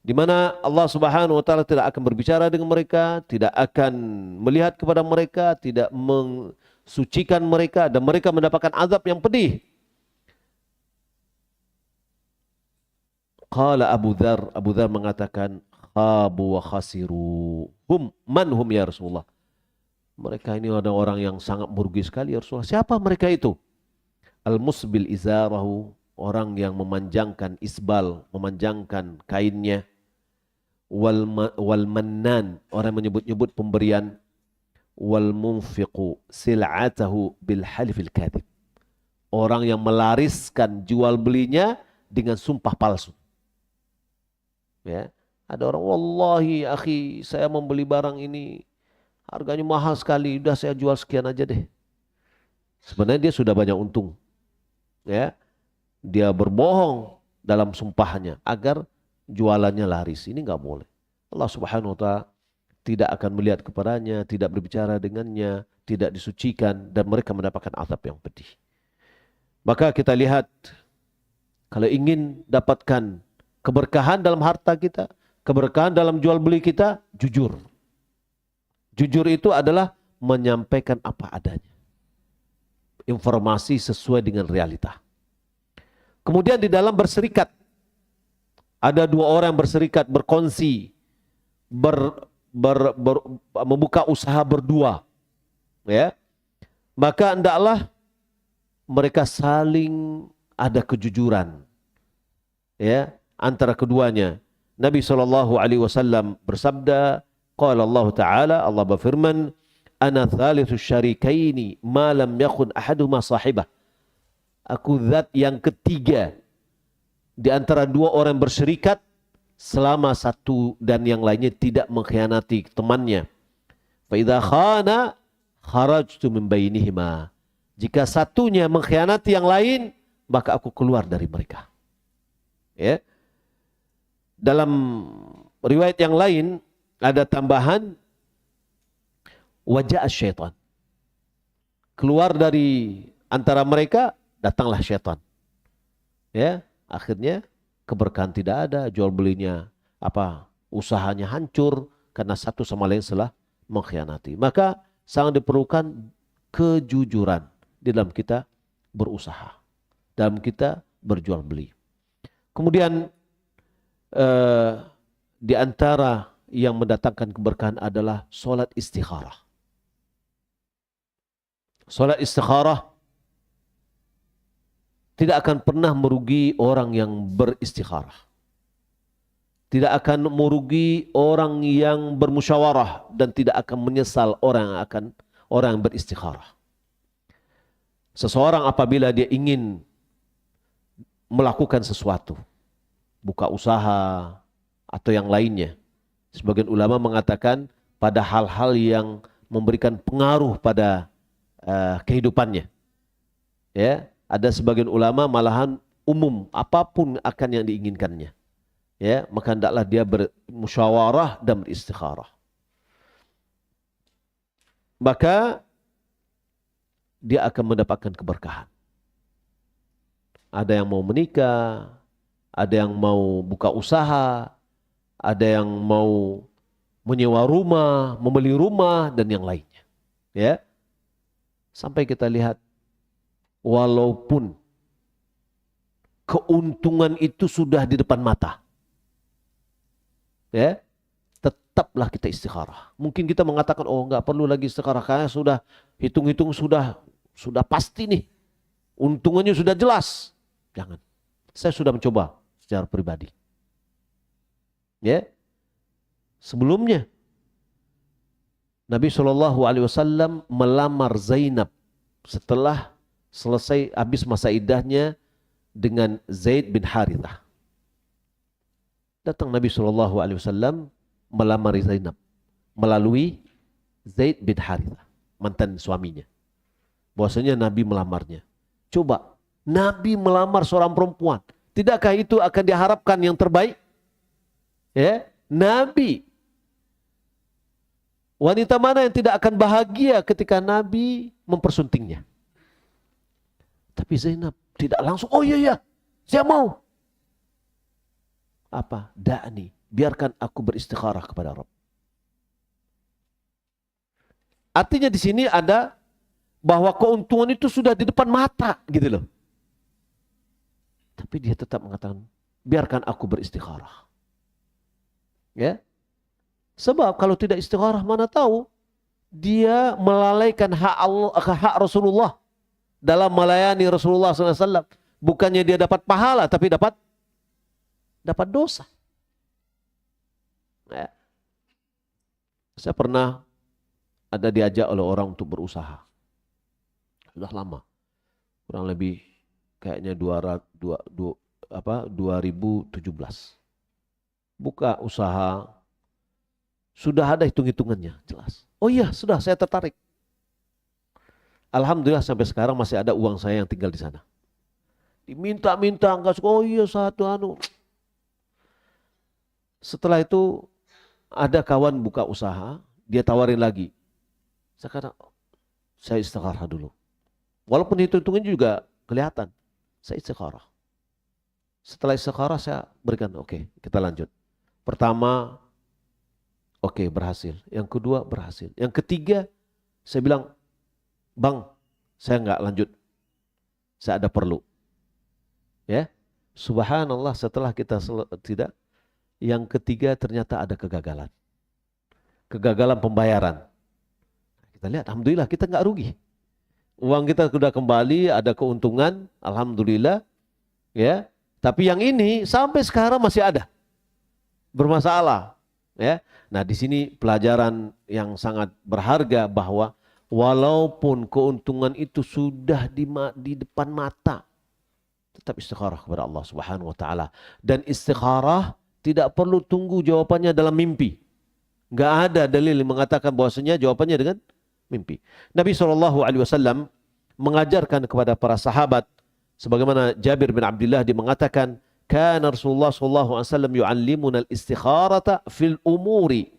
di mana Allah Subhanahu wa taala tidak akan berbicara dengan mereka, tidak akan melihat kepada mereka, tidak mensucikan mereka, dan mereka mendapatkan azab yang pedih. Qala Abu Dzar mengatakan, khabu wa khasiru. Man hum ya Rasulullah? Mereka ini ada orang yang sangat merugi sekali ya Rasulullah. Siapa mereka itu? Al-musbil izarahu, orang yang memanjangkan isbal, memanjangkan kainnya. Wal mannan, orang menyebut-nyebut pemberian. Wal munfiqu sil'atahu bil halifil kadhib, orang yang melariskan jual belinya dengan sumpah palsu. Ya, ada orang, wallahi akhi, saya membeli barang ini harganya mahal sekali, udah saya jual sekian aja deh. Sebenarnya dia sudah banyak untung. Ya, dia berbohong dalam sumpahnya agar jualannya laris. Ini nggak boleh. Allah Subhanahu wa taala tidak akan melihat kepadanya, tidak berbicara dengannya, tidak disucikan, dan mereka mendapatkan azab yang pedih. Maka kita lihat, kalau ingin dapatkan keberkahan dalam harta kita, keberkahan dalam jual beli kita, jujur. Jujur itu adalah menyampaikan apa adanya. Informasi sesuai dengan realita. Kemudian di dalam berserikat. ada dua orang berserikat, berkongsi, membuka usaha berdua, ya, maka hendaklah mereka saling ada kejujuran, ya, antara keduanya. Nabi SAW bersabda, qala Allah Ta'ala, Allah berfirman, ana thalithu syarikaini ma lam yakun ahaduhuma sahibah. Aku zat yang ketiga di antara dua orang berserikat selama satu dan yang lainnya tidak mengkhianati temannya. Fa idza khana kharajtu min bainihima. Jika satunya mengkhianati yang lain, maka aku keluar dari mereka. Ya. Dalam riwayat yang lain ada tambahan wajah syaitan. Keluar dari antara mereka, datanglah syaitan. Ya, akhirnya keberkahan tidak ada, jual belinya usahanya hancur karena satu sama lain salah mengkhianati. Maka sangat diperlukan kejujuran di dalam kita berusaha, dalam kita berjual beli. Kemudian di antara yang mendatangkan keberkahan adalah solat istikharah. Solat istikharah tidak akan pernah merugi orang yang beristikharah. Tidak akan merugi orang yang bermusyawarah dan tidak akan menyesal orang yang beristikharah. Seseorang apabila dia ingin melakukan sesuatu, buka usaha atau yang lainnya, sebagian ulama mengatakan pada hal-hal yang memberikan pengaruh pada kehidupannya. Ya, ada sebagian ulama malahan umum apapun akan yang diinginkannya. Ya, maka hendaklah dia bermusyawarah dan beristikharah. Maka dia akan mendapatkan keberkahan. Ada yang mau menikah, ada yang mau buka usaha, ada yang mau menyewa rumah, membeli rumah dan yang lainnya. Ya. Sampai kita lihat walaupun keuntungan itu sudah di depan mata, ya, tetaplah kita istikharah. Mungkin kita mengatakan, oh nggak perlu lagi istikharah karena sudah hitung-hitung sudah pasti nih, untungannya sudah jelas. Jangan. Saya sudah mencoba secara pribadi. Ya, sebelumnya Nabi SAW melamar Zainab setelah selesai habis masa iddahnya dengan Zaid bin Harithah. Datang Nabi SAW melamar Zainab melalui Zaid bin Harithah, mantan suaminya. Bahwasanya Nabi melamarnya. Coba, Nabi melamar seorang perempuan. Tidakkah itu akan diharapkan yang terbaik? Ya, Nabi. Wanita mana yang tidak akan bahagia ketika Nabi mempersuntingnya? Tapi Zainab tidak langsung, oh iya, saya mau. Apa? Da'ni, biarkan aku beristikharah kepada Rabb. Artinya di sini ada bahwa keuntungan itu sudah di depan mata, gitu loh. Tapi dia tetap mengatakan, biarkan aku beristikharah. Ya. Sebab kalau tidak istikharah, mana tahu dia melalaikan hak Allah, hak Rasulullah dalam melayani Rasulullah SAW. Bukannya dia dapat pahala, tapi dapat dosa. Ya. Saya pernah ada diajak oleh orang untuk berusaha. Sudah lama, kurang lebih kayaknya 2017. Buka usaha, sudah ada hitung-hitungannya, jelas. Oh iya, sudah, saya tertarik. Alhamdulillah sampai sekarang masih ada uang saya yang tinggal di sana. Diminta-minta, enggak suka, oh iya satu. Setelah itu ada kawan buka usaha, dia tawarin lagi. Sekarang saya istikharah dulu. Walaupun hitung-hitungannya juga kelihatan, saya istikharah. Setelah istikharah saya berikan, oke, kita lanjut. Pertama, oke, berhasil. Yang kedua, berhasil. Yang ketiga, saya bilang, Bang, saya nggak lanjut. Saya ada perlu. Ya, Subhanallah, setelah kita tidak, yang ketiga ternyata ada kegagalan. Kegagalan pembayaran. Kita lihat, alhamdulillah kita nggak rugi. Uang kita sudah kembali, ada keuntungan, alhamdulillah. Ya, tapi yang ini sampai sekarang masih ada bermasalah. Ya, nah di sini pelajaran yang sangat berharga bahwa walaupun keuntungan itu sudah di depan mata, tetap istikharah kepada Allah Subhanahu Wa Taala. Dan istikharah tidak perlu tunggu jawabannya dalam mimpi. Nggak ada dalil yang mengatakan bahwasanya jawabannya dengan mimpi. Nabi SAW mengajarkan kepada para sahabat, sebagaimana Jabir bin Abdullah dia mengatakan, kana Rasulullah SAW yu'allimuna al-istikharata fil umuri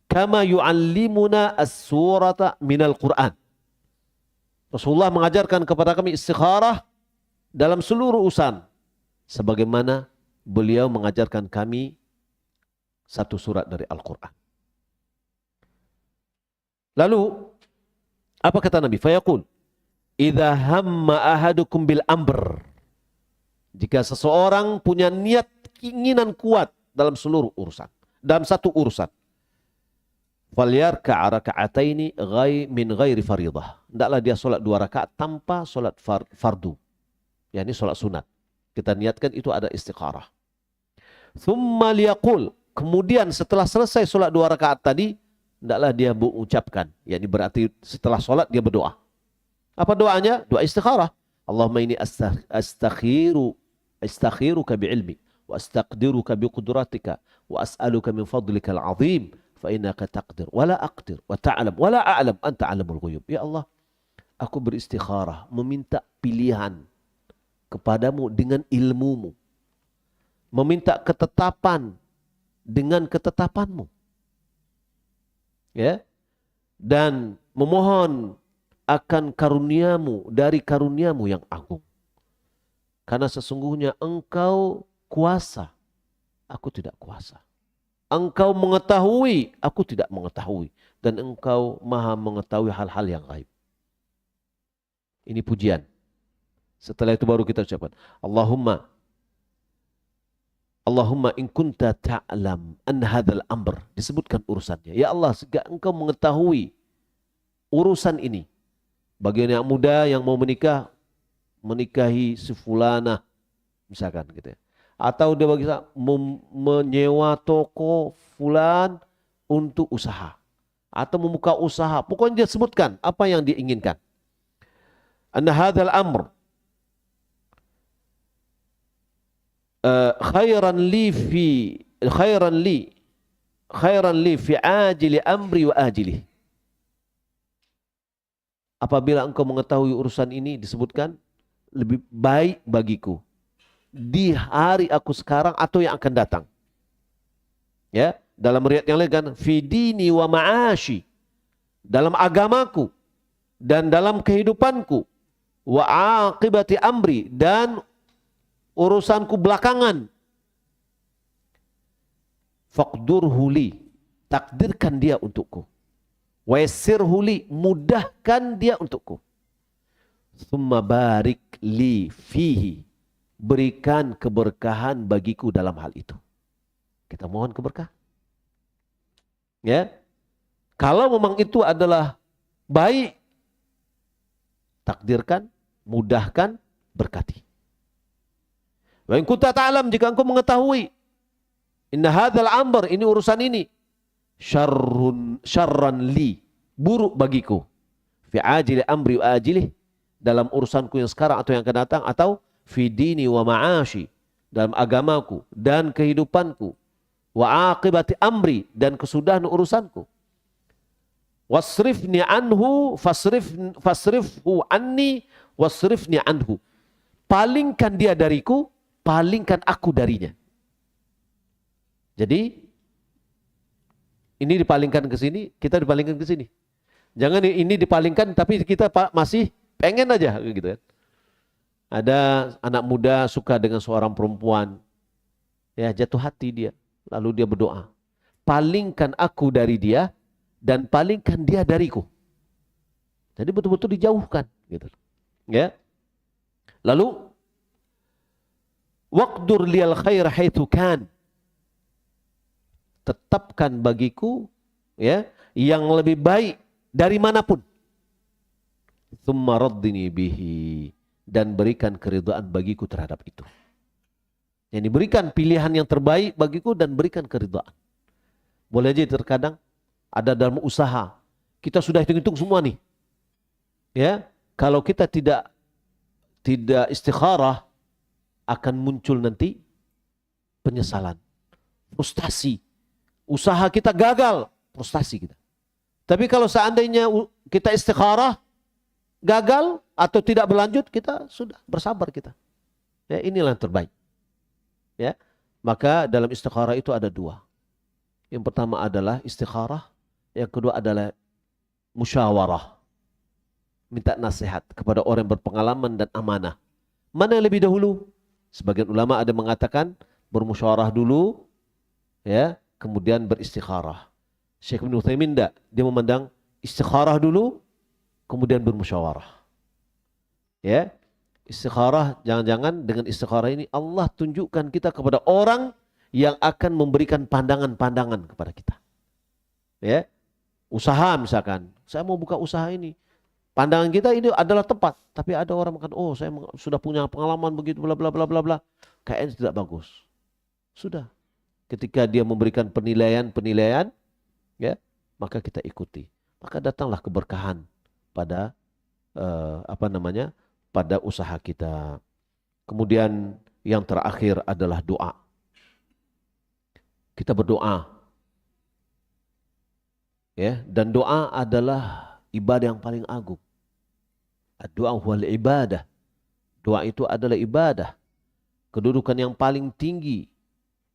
kama yu'allimuna as-surata minal Qur'an. Rasulullah mengajarkan kepada kami istikharah dalam seluruh urusan sebagaimana beliau mengajarkan kami satu surat dari Al-Quran. Lalu apa kata Nabi? Fayaqul idza hamma ahadukum bil amr. Jika seseorang punya niat keinginan kuat dalam seluruh urusan, dalam satu urusan, falyarka' raka'ataini min ghairi faridah. Hendaklah dia solat 2 rakaat tanpa solat fardu. yakni solat sunat. Kita niatkan itu ada istikharah. Thumma liyaqul, kemudian setelah selesai solat 2 rakaat tadi, hendaklah dia mengucapkan, yakni berarti setelah solat dia berdoa. Apa doanya? Doa istikharah. Allahumma inni astakhiruka bi'ilmi wa astaqdiruka biqudratika wa as'aluka min fadlika al-azim fa innaka taqdir wa la aqdir wa ta'lam wa la a'lam anta 'alamul ghuyub. Ya Allah, aku beristikharah, meminta pilihan kepadamu dengan ilmumu, meminta ketetapan dengan ketetapanmu, ya, dan memohon akan karuniamu dari karuniamu yang agung. Karena sesungguhnya engkau kuasa, aku tidak kuasa. Engkau mengetahui, aku tidak mengetahui. Dan engkau maha mengetahui hal-hal yang gaib. Ini pujian. Setelah itu baru kita ucapkan, Allahumma in kunta ta'lam an hadzal amr. Disebutkan urusannya. Ya Allah, jika engkau mengetahui urusan ini. Bagi anak muda yang mau menikah, menikahi si fulanah, misalkan gitu ya. Atau dia bisa menyewa toko fulan untuk usaha. Atau membuka usaha. Pokoknya dia sebutkan apa yang dia inginkan. Anna hadzal amr khairan li fi ajili amri wa ajilih. Apabila engkau mengetahui urusan ini, disebutkan lebih baik bagiku di hari aku sekarang atau yang akan datang. Ya, dalam riwayat yang lain kan, fi dini wa ma'ashi, dalam agamaku dan dalam kehidupanku, wa aqibati amri, dan urusanku belakangan. Faqdurhu li, takdirkan dia untukku. Wa yassirhu li, mudahkan dia untukku. Tsumma barik li fihi, berikan keberkahan bagiku dalam hal itu. Kita mohon keberkahan. Ya. Kalau memang itu adalah baik, takdirkan, mudahkan, berkati. Wa in kunta ta'lam, jika engkau mengetahui, inna hadzal amr, ini urusan ini, syarran li, buruk bagiku, fi ajili amri wa ajilih, dalam urusanku yang sekarang atau yang akan datang, atau fi dini wa ma'ashi, dalam agamaku dan kehidupanku, wa aqibati amri, dan kesudahan urusanku, wasrifni anhu fasrifhu anni wasrifni anhu, palingkan dia dariku, palingkan aku darinya. Jadi ini dipalingkan ke sini, kita dipalingkan ke sini. Jangan ini dipalingkan tapi kita masih pengen aja gitu kan. Ada anak muda suka dengan seorang perempuan, ya jatuh hati dia, lalu dia berdoa, palingkan aku dari dia dan palingkan dia dariku. Jadi betul-betul dijauhkan gitu. Ya. Lalu Waqdur liyal khair haitsu kan. Tetapkan bagiku ya yang lebih baik dari manapun. Tsumma raddini bihi, dan berikan keridhaan bagiku terhadap itu. Yang diberikan pilihan yang terbaik bagiku dan berikan keridhaan. Boleh jadi terkadang ada dalam usaha kita sudah hitung-hitung semua nih. Ya, kalau kita tidak istikharah akan muncul nanti penyesalan, frustasi. Usaha kita gagal, frustasi kita. Tapi kalau seandainya kita istikharah, gagal atau tidak berlanjut, kita sudah bersabar kita. Ya, inilah yang terbaik. Ya, maka dalam istikharah itu ada dua. Yang pertama adalah istikharah, yang kedua adalah musyawarah. Minta nasihat kepada orang yang berpengalaman dan amanah. Mana yang lebih dahulu? Sebagian ulama ada mengatakan bermusyawarah dulu, ya, kemudian beristikharah. Syekh Ibnu Utsaimin dia memandang istikharah dulu, kemudian bermusyawarah. Ya, istikharah, jangan-jangan dengan istikharah ini Allah tunjukkan kita kepada orang yang akan memberikan pandangan-pandangan kepada kita. Ya, usaha misalkan, saya mau buka usaha ini. Pandangan kita ini adalah tepat, tapi ada orang mengatakan, oh saya sudah punya pengalaman begitu, bla bla bla bla bla, kayaknya tidak bagus. Sudah, ketika dia memberikan penilaian, ya, maka kita ikuti. Maka datanglah keberkahan pada pada usaha kita. Kemudian yang terakhir adalah doa. Kita berdoa, ya, dan doa adalah ibadah yang paling agung. Doa huwal ibadah. Doa itu adalah ibadah. Kedudukan yang paling tinggi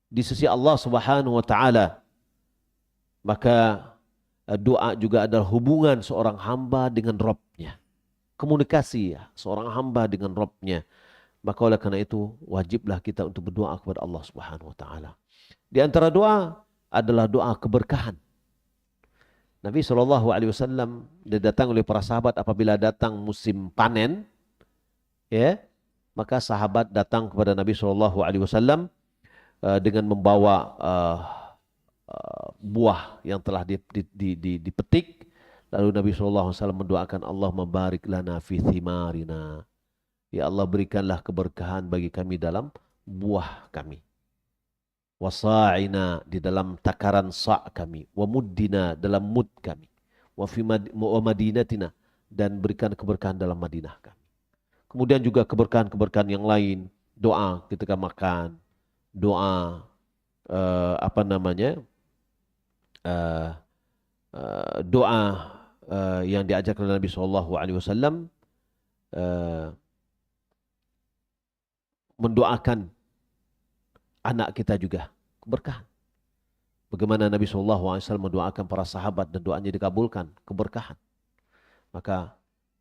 di sisi Allah Subhanahu wa taala. Maka doa juga adalah hubungan seorang hamba dengan Rabb-nya. Komunikasi ya, seorang hamba dengan Rabb-nya. Maka oleh karena itu wajiblah kita untuk berdoa kepada Allah Subhanahu wa taala. Di antara doa adalah doa keberkahan. Nabi SAW didatangi oleh para sahabat apabila datang musim panen, ya, maka sahabat datang kepada Nabi SAW dengan membawa buah yang telah dipetik. Lalu Nabi SAW mendoakan, Allah mabarik lana fi thimarina. Ya Allah, berikanlah keberkahan bagi kami dalam buah kami. Wasa'ina, di dalam takaran sa' kami. Wa muddina, dalam mud kami. Wa madinatina, dan berikan keberkahan dalam Madinah kami. Kemudian juga keberkahan-keberkahan yang lain. Doa ketika makan. Doa doa yang diajarkan oleh Nabi SAW, mendoakan anak kita juga keberkahan. Bagaimana Nabi SAW mendoakan para sahabat dan doanya dikabulkan, keberkahan. Maka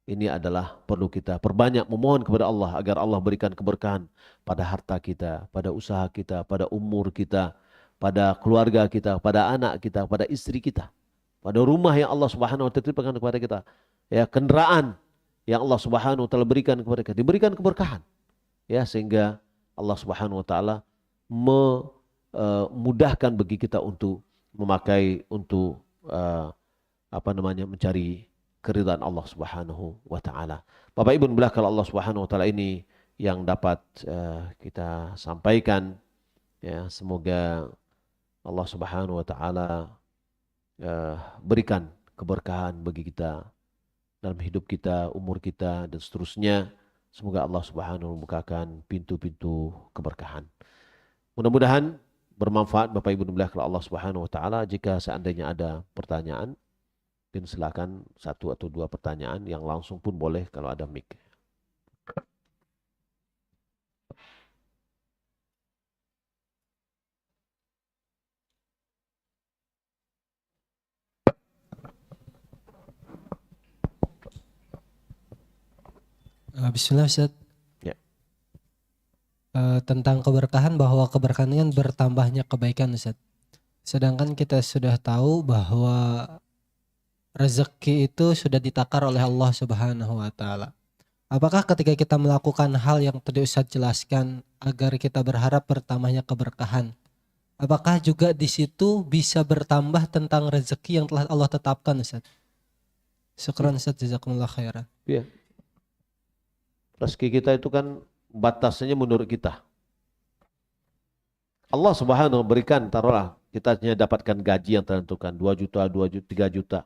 ini adalah perlu kita perbanyak memohon kepada Allah agar Allah berikan keberkahan pada harta kita, pada usaha kita, pada umur kita, pada keluarga kita, pada anak kita, pada istri kita, pada rumah yang Allah Subhanahu wa taala titipkan kepada kita, ya, kendaraan yang Allah Subhanahu wa taala berikan kepada kita, diberikan keberkahan, ya, sehingga Allah Subhanahu wa taala memudahkan bagi kita untuk memakai untuk mencari keridhaan Allah Subhanahu wa taala. Bapak Ibu belakang Allah Subhanahu wa taala, ini yang dapat kita sampaikan, ya, semoga Allah Subhanahu wa taala berikan keberkahan bagi kita dalam hidup kita, umur kita, dan seterusnya. Semoga Allah Subhanahu wa taala membukakan pintu-pintu keberkahan. Mudah-mudahan bermanfaat Bapak Ibu belakang Allah Subhanahu wa taala. Jika seandainya ada pertanyaan, mungkin silakan 1 atau 2 pertanyaan, yang langsung pun boleh kalau ada mic. Bismillah Ustaz. Ya. Tentang keberkahan, bahwa keberkahan kan bertambahnya kebaikan Ustaz. Sedangkan kita sudah tahu bahwa rezeki itu sudah ditakar oleh Allah Subhanahu wa taala. Apakah ketika kita melakukan hal yang tadi Ustadz jelaskan agar kita berharap bertambahnya keberkahan, apakah juga di situ bisa bertambah tentang rezeki yang telah Allah tetapkan, Ustadz? Syukran Ustadz, jazakumullah khairan. Ya. Rezeki kita itu kan batasnya menurut kita. Allah Subhanahu berikan, taruhlah kita hanya dapatkan gaji yang tentukan 2 juta, 2 juta, 3 juta.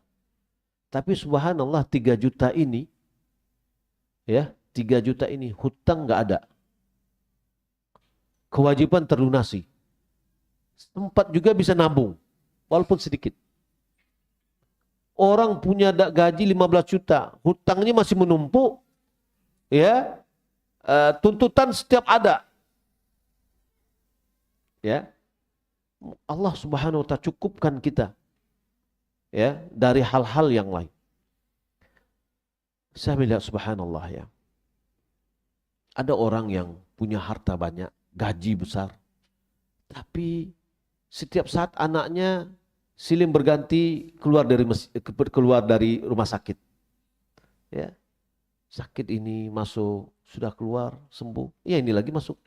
Tapi subhanallah 3 juta ini, ya 3 juta ini hutang nggak ada. Kewajiban terlunasi. Sempat juga bisa nabung, walaupun sedikit. Orang punya gaji 15 juta, hutangnya masih menumpuk, ya, tuntutan setiap ada. Ya, Allah Subhanahu wa ta'ala cukupkan kita, ya, dari hal-hal yang lain. Saya melihat subhanallah, ya, ada orang yang punya harta banyak, gaji besar, tapi setiap saat anaknya silih berganti keluar dari rumah sakit, ya, sakit ini masuk, sudah keluar sembuh, ya ini lagi masuk,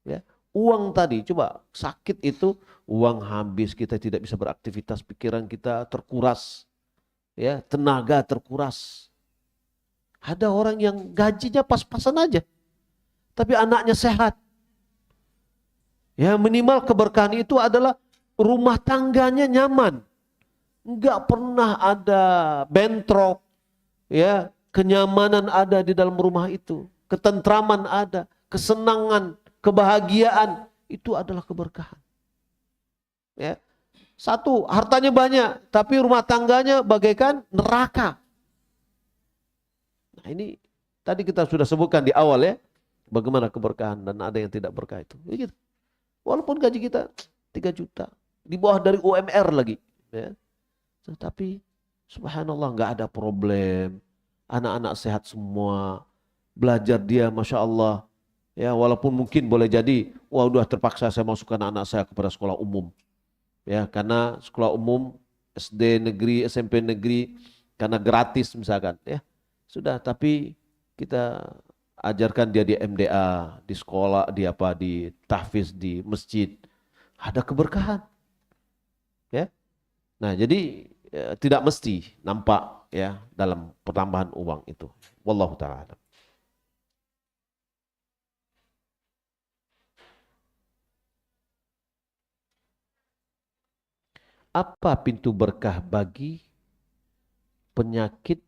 ya. Uang tadi, coba sakit itu uang habis, kita tidak bisa beraktivitas, pikiran kita terkuras, ya, tenaga terkuras. Ada orang yang gajinya pas-pasan aja, tapi anaknya sehat. Ya, minimal keberkahan itu adalah rumah tangganya nyaman, enggak pernah ada bentrok, ya, kenyamanan ada di dalam rumah itu, ketentraman ada, kesenangan, kebahagiaan, itu adalah keberkahan. Ya. Satu, hartanya banyak, tapi rumah tangganya bagaikan neraka. Nah, ini tadi kita sudah sebutkan di awal, ya, bagaimana keberkahan dan ada yang tidak berkah itu. Begitu. Walaupun gaji kita 3 juta, di bawah dari UMR lagi, ya. Tetapi subhanallah nggak ada problem, anak-anak sehat semua, belajar dia masya Allah. Ya, walaupun mungkin boleh jadi, wah udah terpaksa saya masukkan anak saya kepada sekolah umum. Ya, karena sekolah umum, SD negeri, SMP negeri, karena gratis misalkan. Ya, sudah, tapi kita ajarkan dia di MDA, di sekolah, di tahfiz, di masjid. Ada keberkahan. Ya. Nah, jadi tidak mesti nampak, ya, dalam pertambahan uang itu. Wallahu ta'ala. Apa pintu berkah bagi penyakit?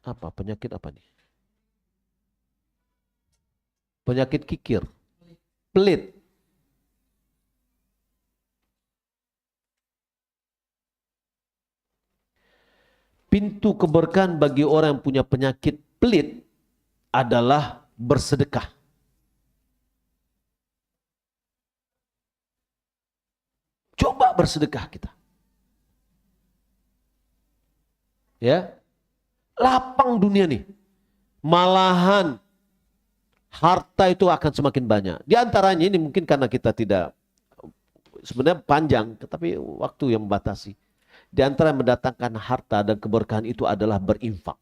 Apa? Penyakit apa nih? Penyakit kikir. Pelit. Pintu keberkahan bagi orang yang punya penyakit pelit adalah bersedekah. Coba bersedekah kita. Ya. Lapang dunia nih. Malahan harta itu akan semakin banyak. Di antaranya ini mungkin karena kita tidak, sebenarnya panjang, tetapi waktu yang membatasi. Di antara yang mendatangkan harta dan keberkahan itu adalah berinfak.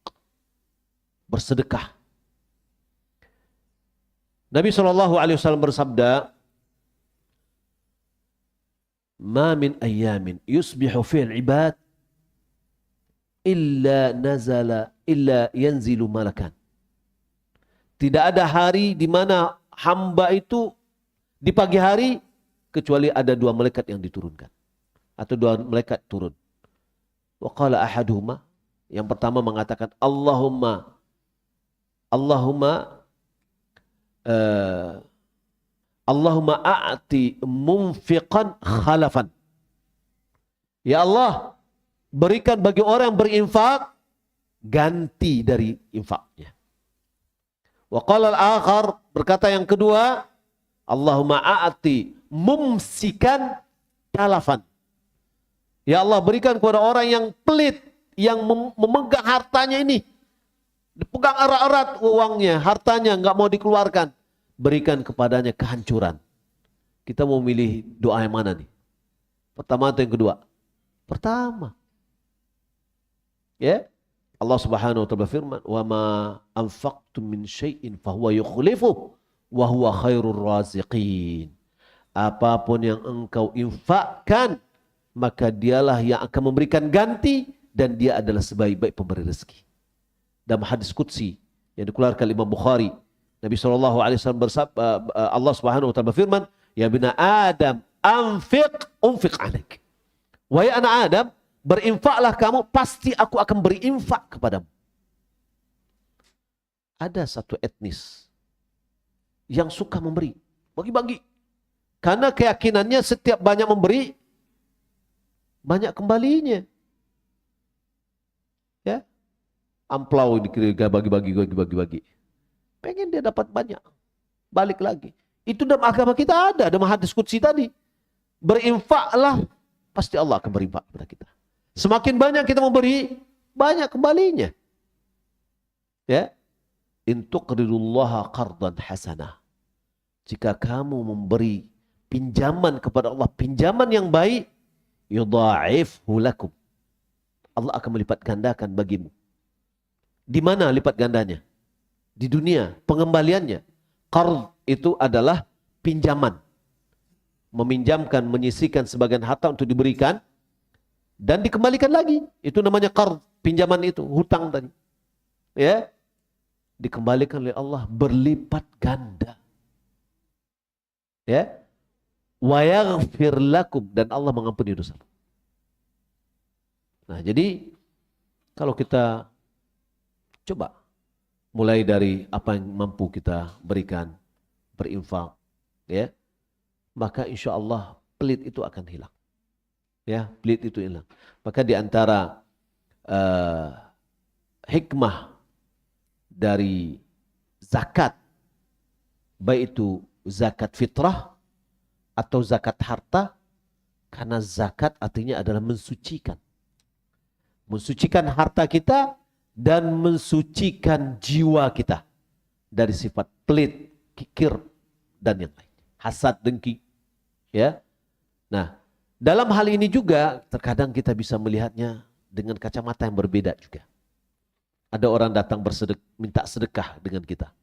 Bersedekah. Nabi SAW bersabda, "Ma min ayyamin yusbihu fil ibad illa yanzilu malakan." Tidak ada hari di mana hamba itu di pagi hari kecuali ada 2 malaikat yang diturunkan atau 2 malaikat turun. Wa qala ahaduhuma, yang pertama mengatakan Allahumma a'ti munfiqan khalafan. Ya Allah, berikan bagi orang yang berinfak ganti dari infaknya. Wa qala al-akhar, berkata yang kedua, Allahumma a'ti mumsikan talafan. Ya Allah, berikan kepada orang yang pelit, yang memegang hartanya ini, dipegang erat-erat uangnya, hartanya nggak mau dikeluarkan, berikan kepadanya kehancuran. Kita mau milih doa yang mana nih? Pertama atau yang kedua? Pertama. Ya. Allah Subhanahu wa taala berfirman, "Wa ma anfaqtum min syai'in fahuwa yukhlifuh wa huwa khairur raziqin." Apapun yang engkau infakkan, maka dialah yang akan memberikan ganti dan dia adalah sebaik-baik pemberi rezeki. Dalam hadis qudsi yang dikeluarkan Imam Bukhari, Nabi SAW bersabda, Allah Subhanahu wa taala berfirman, "Ya bina Adam, unfiq alaik." Wahai anak Adam, berinfaklah kamu, pasti aku akan berinfak kepadamu. Ada satu etnis yang suka memberi, bagi-bagi. Karena keyakinannya setiap banyak memberi, banyak kembalinya. Ya, amplau bagi-bagi. Pengen dia dapat banyak, balik lagi. Itu dalam agama kita ada, dalam hadis qudsi tadi. Berinfaklah, pasti Allah akan berinfak kepada kita. Semakin banyak kita memberi, banyak kembalinya. Ya, in tuqridullaha qardan hasanah. Jika kamu memberi pinjaman kepada Allah, pinjaman yang baik, yudha'ifhu lakum. Allah akan melipat gandakan bagimu. Di mana lipat gandanya? Di dunia, pengembaliannya. Qard itu adalah pinjaman. Meminjamkan, menyisihkan sebagian harta untuk diberikan dan dikembalikan lagi. Itu namanya qard, pinjaman itu, hutang tadi. Ya. Dikembalikan oleh Allah berlipat ganda. Ya. Wa yaghfir lakum, dan Allah mengampuni dosa. Nah, jadi kalau kita coba mulai dari apa yang mampu kita berikan, berinfak, ya, maka insya Allah pelit itu akan hilang. Ya, pelit itu hilang. Maka di antara hikmah dari zakat, baik itu zakat fitrah atau zakat harta, karena zakat artinya adalah mensucikan. Mensucikan harta kita dan mensucikan jiwa kita dari sifat pelit, kikir, dan yang lain. Hasad, dengki. Ya. Nah, dalam hal ini juga terkadang kita bisa melihatnya dengan kacamata yang berbeda juga. Ada orang datang minta sedekah dengan kita.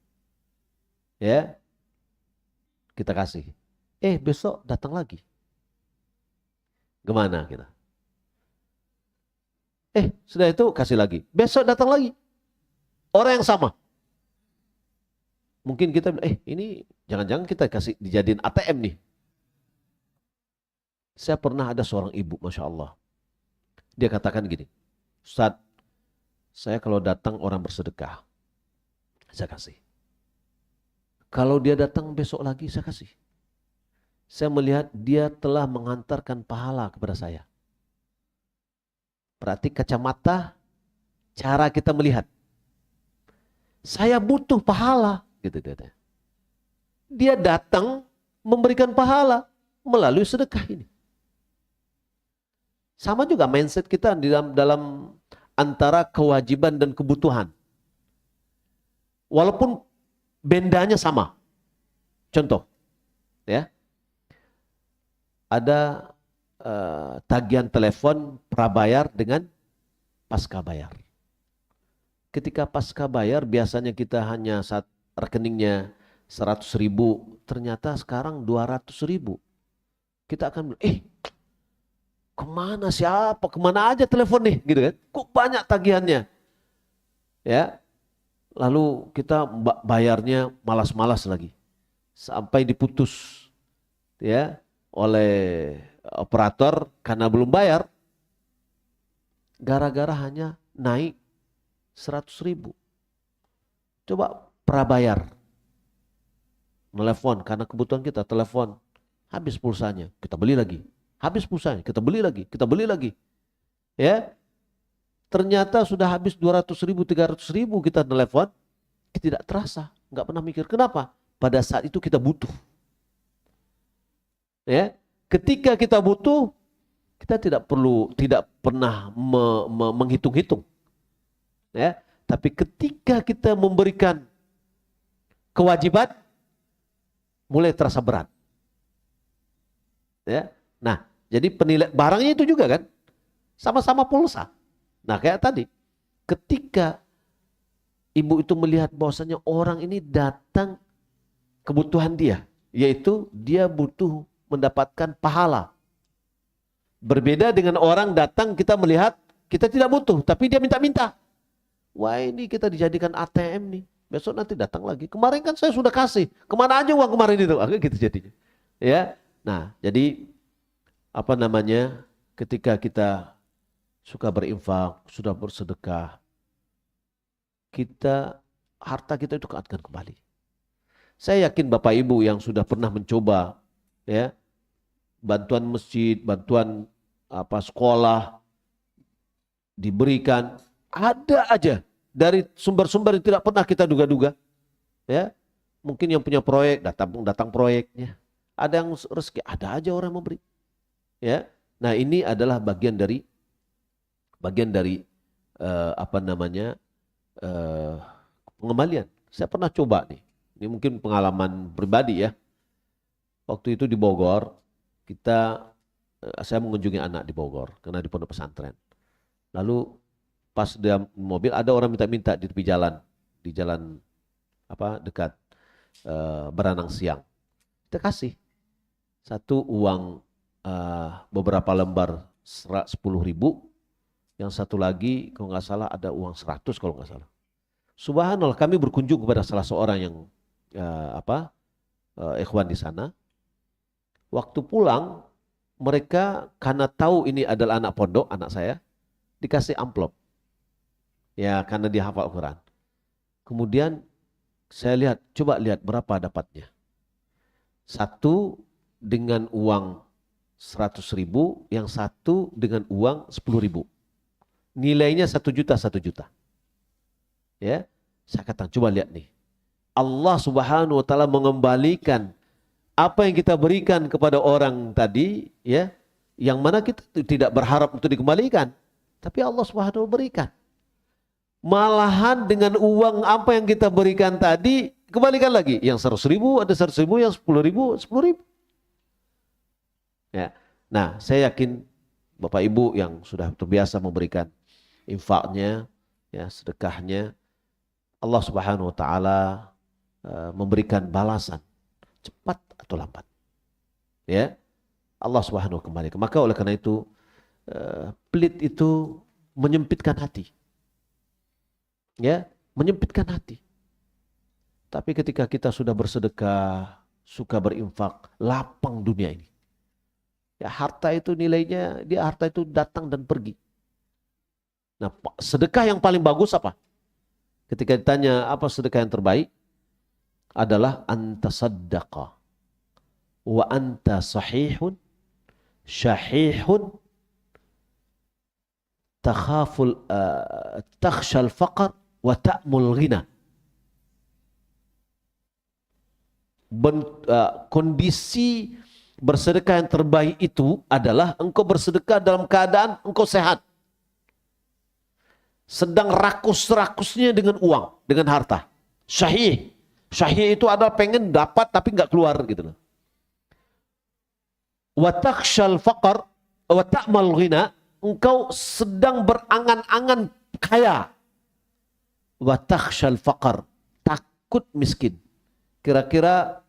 Ya. Kita kasih. Besok datang lagi. Gimana kita? Sudah itu kasih lagi. Besok datang lagi. Orang yang sama. Mungkin kita bilang, ini jangan-jangan kita kasih dijadiin ATM nih. Saya pernah ada seorang ibu, Masya Allah. Dia katakan gini, Ustaz, saya kalau datang orang bersedekah, saya kasih. Kalau dia datang besok lagi, saya kasih. Saya melihat dia telah mengantarkan pahala kepada saya. Berarti kacamata cara kita melihat. Saya butuh pahala, gitu dia. Dia datang memberikan pahala melalui sedekah ini. Sama juga mindset kita di dalam antara kewajiban dan kebutuhan. Walaupun bendanya sama. Contoh, ya. Ada tagihan telepon prabayar dengan pasca bayar. Ketika pasca bayar biasanya kita hanya rekeningnya 100.000, ternyata sekarang 200.000. Kita akan bilang, kemana siapa, kemana aja telepon nih, gitu kan? Kok banyak tagihannya? Ya, lalu kita bayarnya malas-malas lagi, sampai diputus, ya, oleh operator karena belum bayar, gara-gara hanya naik 100.000. Coba prabayar, telepon karena kebutuhan kita, telepon habis pulsanya, kita beli lagi, habis pulsanya, kita beli lagi, ya. Ternyata sudah habis 200.000, 300.000 kita telepon, tidak terasa, nggak pernah mikir kenapa. Pada saat itu kita butuh. Ya, ketika kita butuh, kita tidak pernah menghitung-hitung. Ya, tapi ketika kita memberikan kewajiban, mulai terasa berat. Ya, jadi barangnya itu juga kan, sama-sama pulsa. Nah, kayak tadi, ketika ibu itu melihat bahwasanya orang ini datang kebutuhan dia, yaitu dia butuh mendapatkan pahala. Berbeda dengan orang datang kita melihat kita tidak butuh, tapi dia minta-minta. Wah, ini kita dijadikan ATM nih. Besok nanti datang lagi. Kemarin kan saya sudah kasih. Kemana aja uang kemarin itu? Agak gitu jadinya. Ya. Nah, jadi apa namanya? Ketika kita suka berinfak, sudah bersedekah, harta kita itu akan kembali. Saya yakin Bapak Ibu yang sudah pernah mencoba, ya, bantuan masjid, bantuan sekolah diberikan, ada aja dari sumber-sumber yang tidak pernah kita duga-duga, ya. Mungkin yang punya proyek datang proyeknya, ada yang rezeki, ada aja orang memberi, ya. Nah, ini adalah bagian dari pengembalian. Saya pernah coba nih, ini mungkin pengalaman pribadi ya. Waktu itu di Bogor, saya mengunjungi anak di Bogor karena di pondok pesantren. Lalu pas di mobil ada orang minta-minta di tepi jalan, di jalan dekat Beranang Siang. Kita kasih satu uang beberapa lembar 10.000, yang satu lagi kalau nggak salah ada uang 100 kalau nggak salah. Subhanallah, kami berkunjung kepada salah seorang yang ikhwan di sana. Waktu pulang, mereka karena tahu ini adalah anak pondok, anak saya, dikasih amplop. Ya, karena dia hafal Al-Quran. Kemudian saya coba lihat berapa dapatnya. Satu dengan uang 100.000, yang satu dengan uang 10.000. Nilainya 1 juta. Ya, saya kata coba lihat nih. Allah Subhanahu wa taala mengembalikan apa yang kita berikan kepada orang tadi, ya, yang mana kita tidak berharap untuk dikembalikan, tapi Allah Subhanahu wa taala berikan. Malahan dengan uang apa yang kita berikan tadi, kembalikan lagi. Yang 100.000 ada 100.000, yang 10.000, 10.000. Ya. Nah, saya yakin Bapak Ibu yang sudah terbiasa memberikan infaknya, ya, sedekahnya, Allah Subhanahu wa taala memberikan balasan cepat atau lambat. Ya. Allah Subhanahu wa taala kembali. Maka oleh karena itu pelit itu menyempitkan hati. Ya, menyempitkan hati. Tapi ketika kita sudah bersedekah, suka berinfak, lapang dunia ini. Ya, harta itu nilainya, harta itu datang dan pergi. Nah, sedekah yang paling bagus apa? Ketika ditanya apa sedekah yang terbaik, adalah anta saddaqa wa anta sahihun syahihun takhshal faqr wa ta'mul ghina. Kondisi bersedekah yang terbaik itu adalah engkau bersedekah dalam keadaan engkau sehat. Sedang rakus-rakusnya dengan uang, dengan harta. Syahih. Syahih itu adalah pengen dapat tapi nggak keluar gitu loh. Wa takhshal faqr wa ta'mal ghina, engkau sedang berangan-angan kaya. Wa takhshal faqr, takut miskin. Kira-kira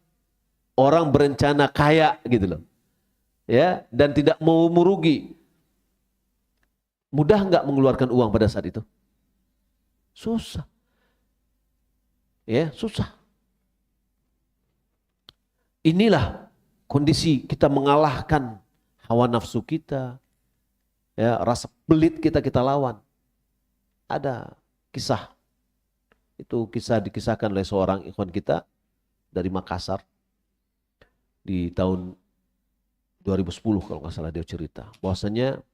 orang berencana kaya gitu loh. Ya, dan tidak mau merugi. Mudah nggak mengeluarkan uang pada saat itu? Susah. Ya, susah. Inilah kondisi kita mengalahkan hawa nafsu kita. Ya, rasa pelit kita lawan. Ada kisah. Itu kisah dikisahkan oleh seorang ikhwan kita dari Makassar. Di tahun 2010 kalau nggak salah dia cerita. Bahwasanya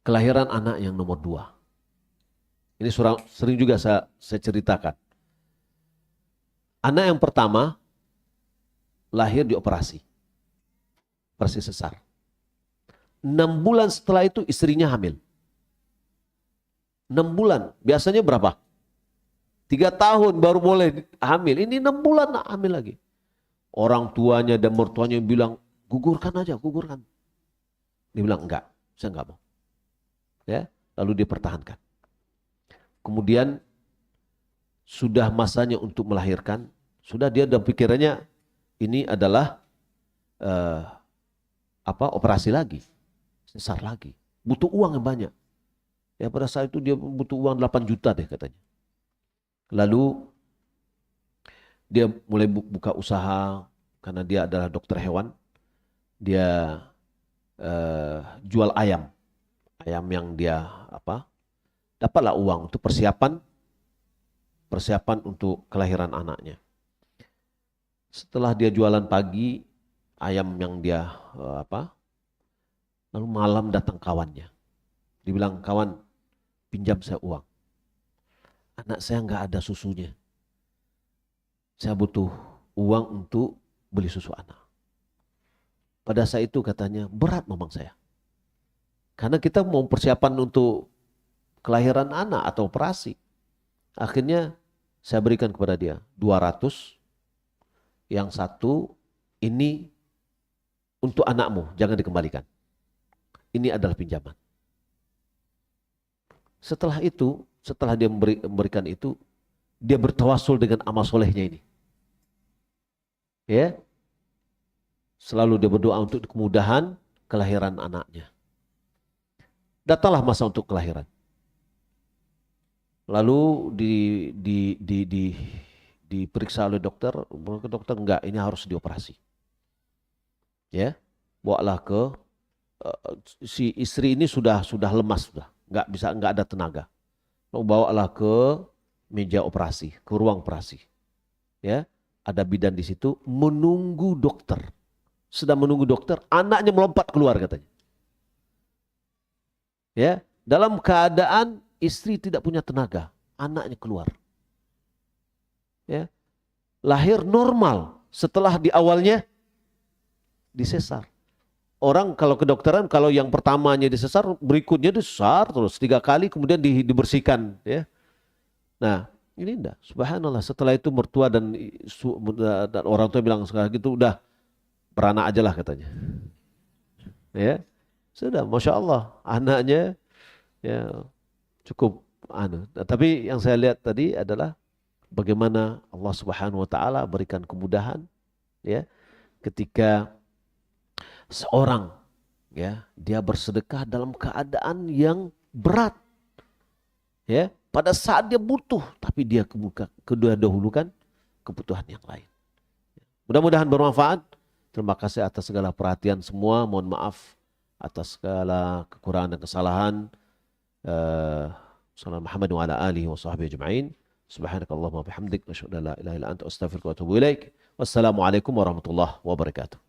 kelahiran anak yang nomor 2. Ini sering juga saya ceritakan. Anak yang pertama lahir di operasi sesar. 6 bulan setelah itu istrinya hamil. 6 bulan, biasanya berapa? 3 tahun baru boleh hamil. Ini 6 bulan hamil lagi. Orang tuanya dan mertuanya bilang, gugurkan aja, gugurkan. Dia bilang, enggak, saya enggak mau. Ya, lalu dia pertahankan. Kemudian sudah masanya untuk melahirkan, sudah dia dalam pikirannya ini adalah operasi lagi, sesar lagi, butuh uang yang banyak. Ya pada saat itu dia butuh uang 8 juta deh katanya. Lalu dia mulai buka usaha karena dia adalah dokter hewan. Dia jual ayam yang dia dapatlah uang untuk persiapan untuk kelahiran anaknya. Setelah dia jualan pagi ayam yang dia lalu malam datang kawannya. Dibilang, kawan, pinjam saya uang. Anak saya nggak ada susunya. Saya butuh uang untuk beli susu anak. Pada saat itu katanya, berat memang saya. Karena kita mau persiapan untuk kelahiran anak atau operasi. Akhirnya saya berikan kepada dia 200. Yang satu ini untuk anakmu, jangan dikembalikan. Ini adalah pinjaman. Setelah itu, setelah dia memberikan itu, dia bertawasul dengan amal solehnya ini. Ya, selalu dia berdoa untuk kemudahan kelahiran anaknya. Datanglah masa untuk kelahiran. Lalu diperiksa oleh dokter enggak, ini harus dioperasi. Ya, bawalah ke si istri ini sudah lemas, sudah nggak ada tenaga. Lalu bawalah ke meja operasi, ke ruang operasi. Ya, ada bidan di situ menunggu dokter. Sedang menunggu dokter, anaknya melompat keluar katanya. Ya, dalam keadaan istri tidak punya tenaga, anaknya keluar. Ya, lahir normal setelah di awalnya disesar. Orang kalau kedokteran, kalau yang pertamanya disesar, berikutnya disesar terus 3 kali, kemudian dibersihkan. Ya, nah ini enggak, subhanallah. Setelah itu mertua dan orang tua bilang sekarang gitu, udah beranak aja lah katanya. Ya, sudah, masya Allah, anaknya ya cukup Nah, tapi yang saya lihat tadi adalah bagaimana Allah Subhanahu wa taala berikan kemudahan ya ketika seorang ya dia bersedekah dalam keadaan yang berat. Ya, pada saat dia butuh tapi dia kedua dahulukan kebutuhan yang lain. Mudah-mudahan bermanfaat. Terima kasih atas segala perhatian semua. Mohon maaf atas segala kekurangan dan kesalahan. Sallallahu Muhammad wa ala alihi wa sahbihi ajma'in. Subhanakallahumma bihamdik, asyhadu an la ilaha illa anta, astaghfiruka wa atubu ilaik. Wassalamualaikum warahmatullahi wabarakatuh.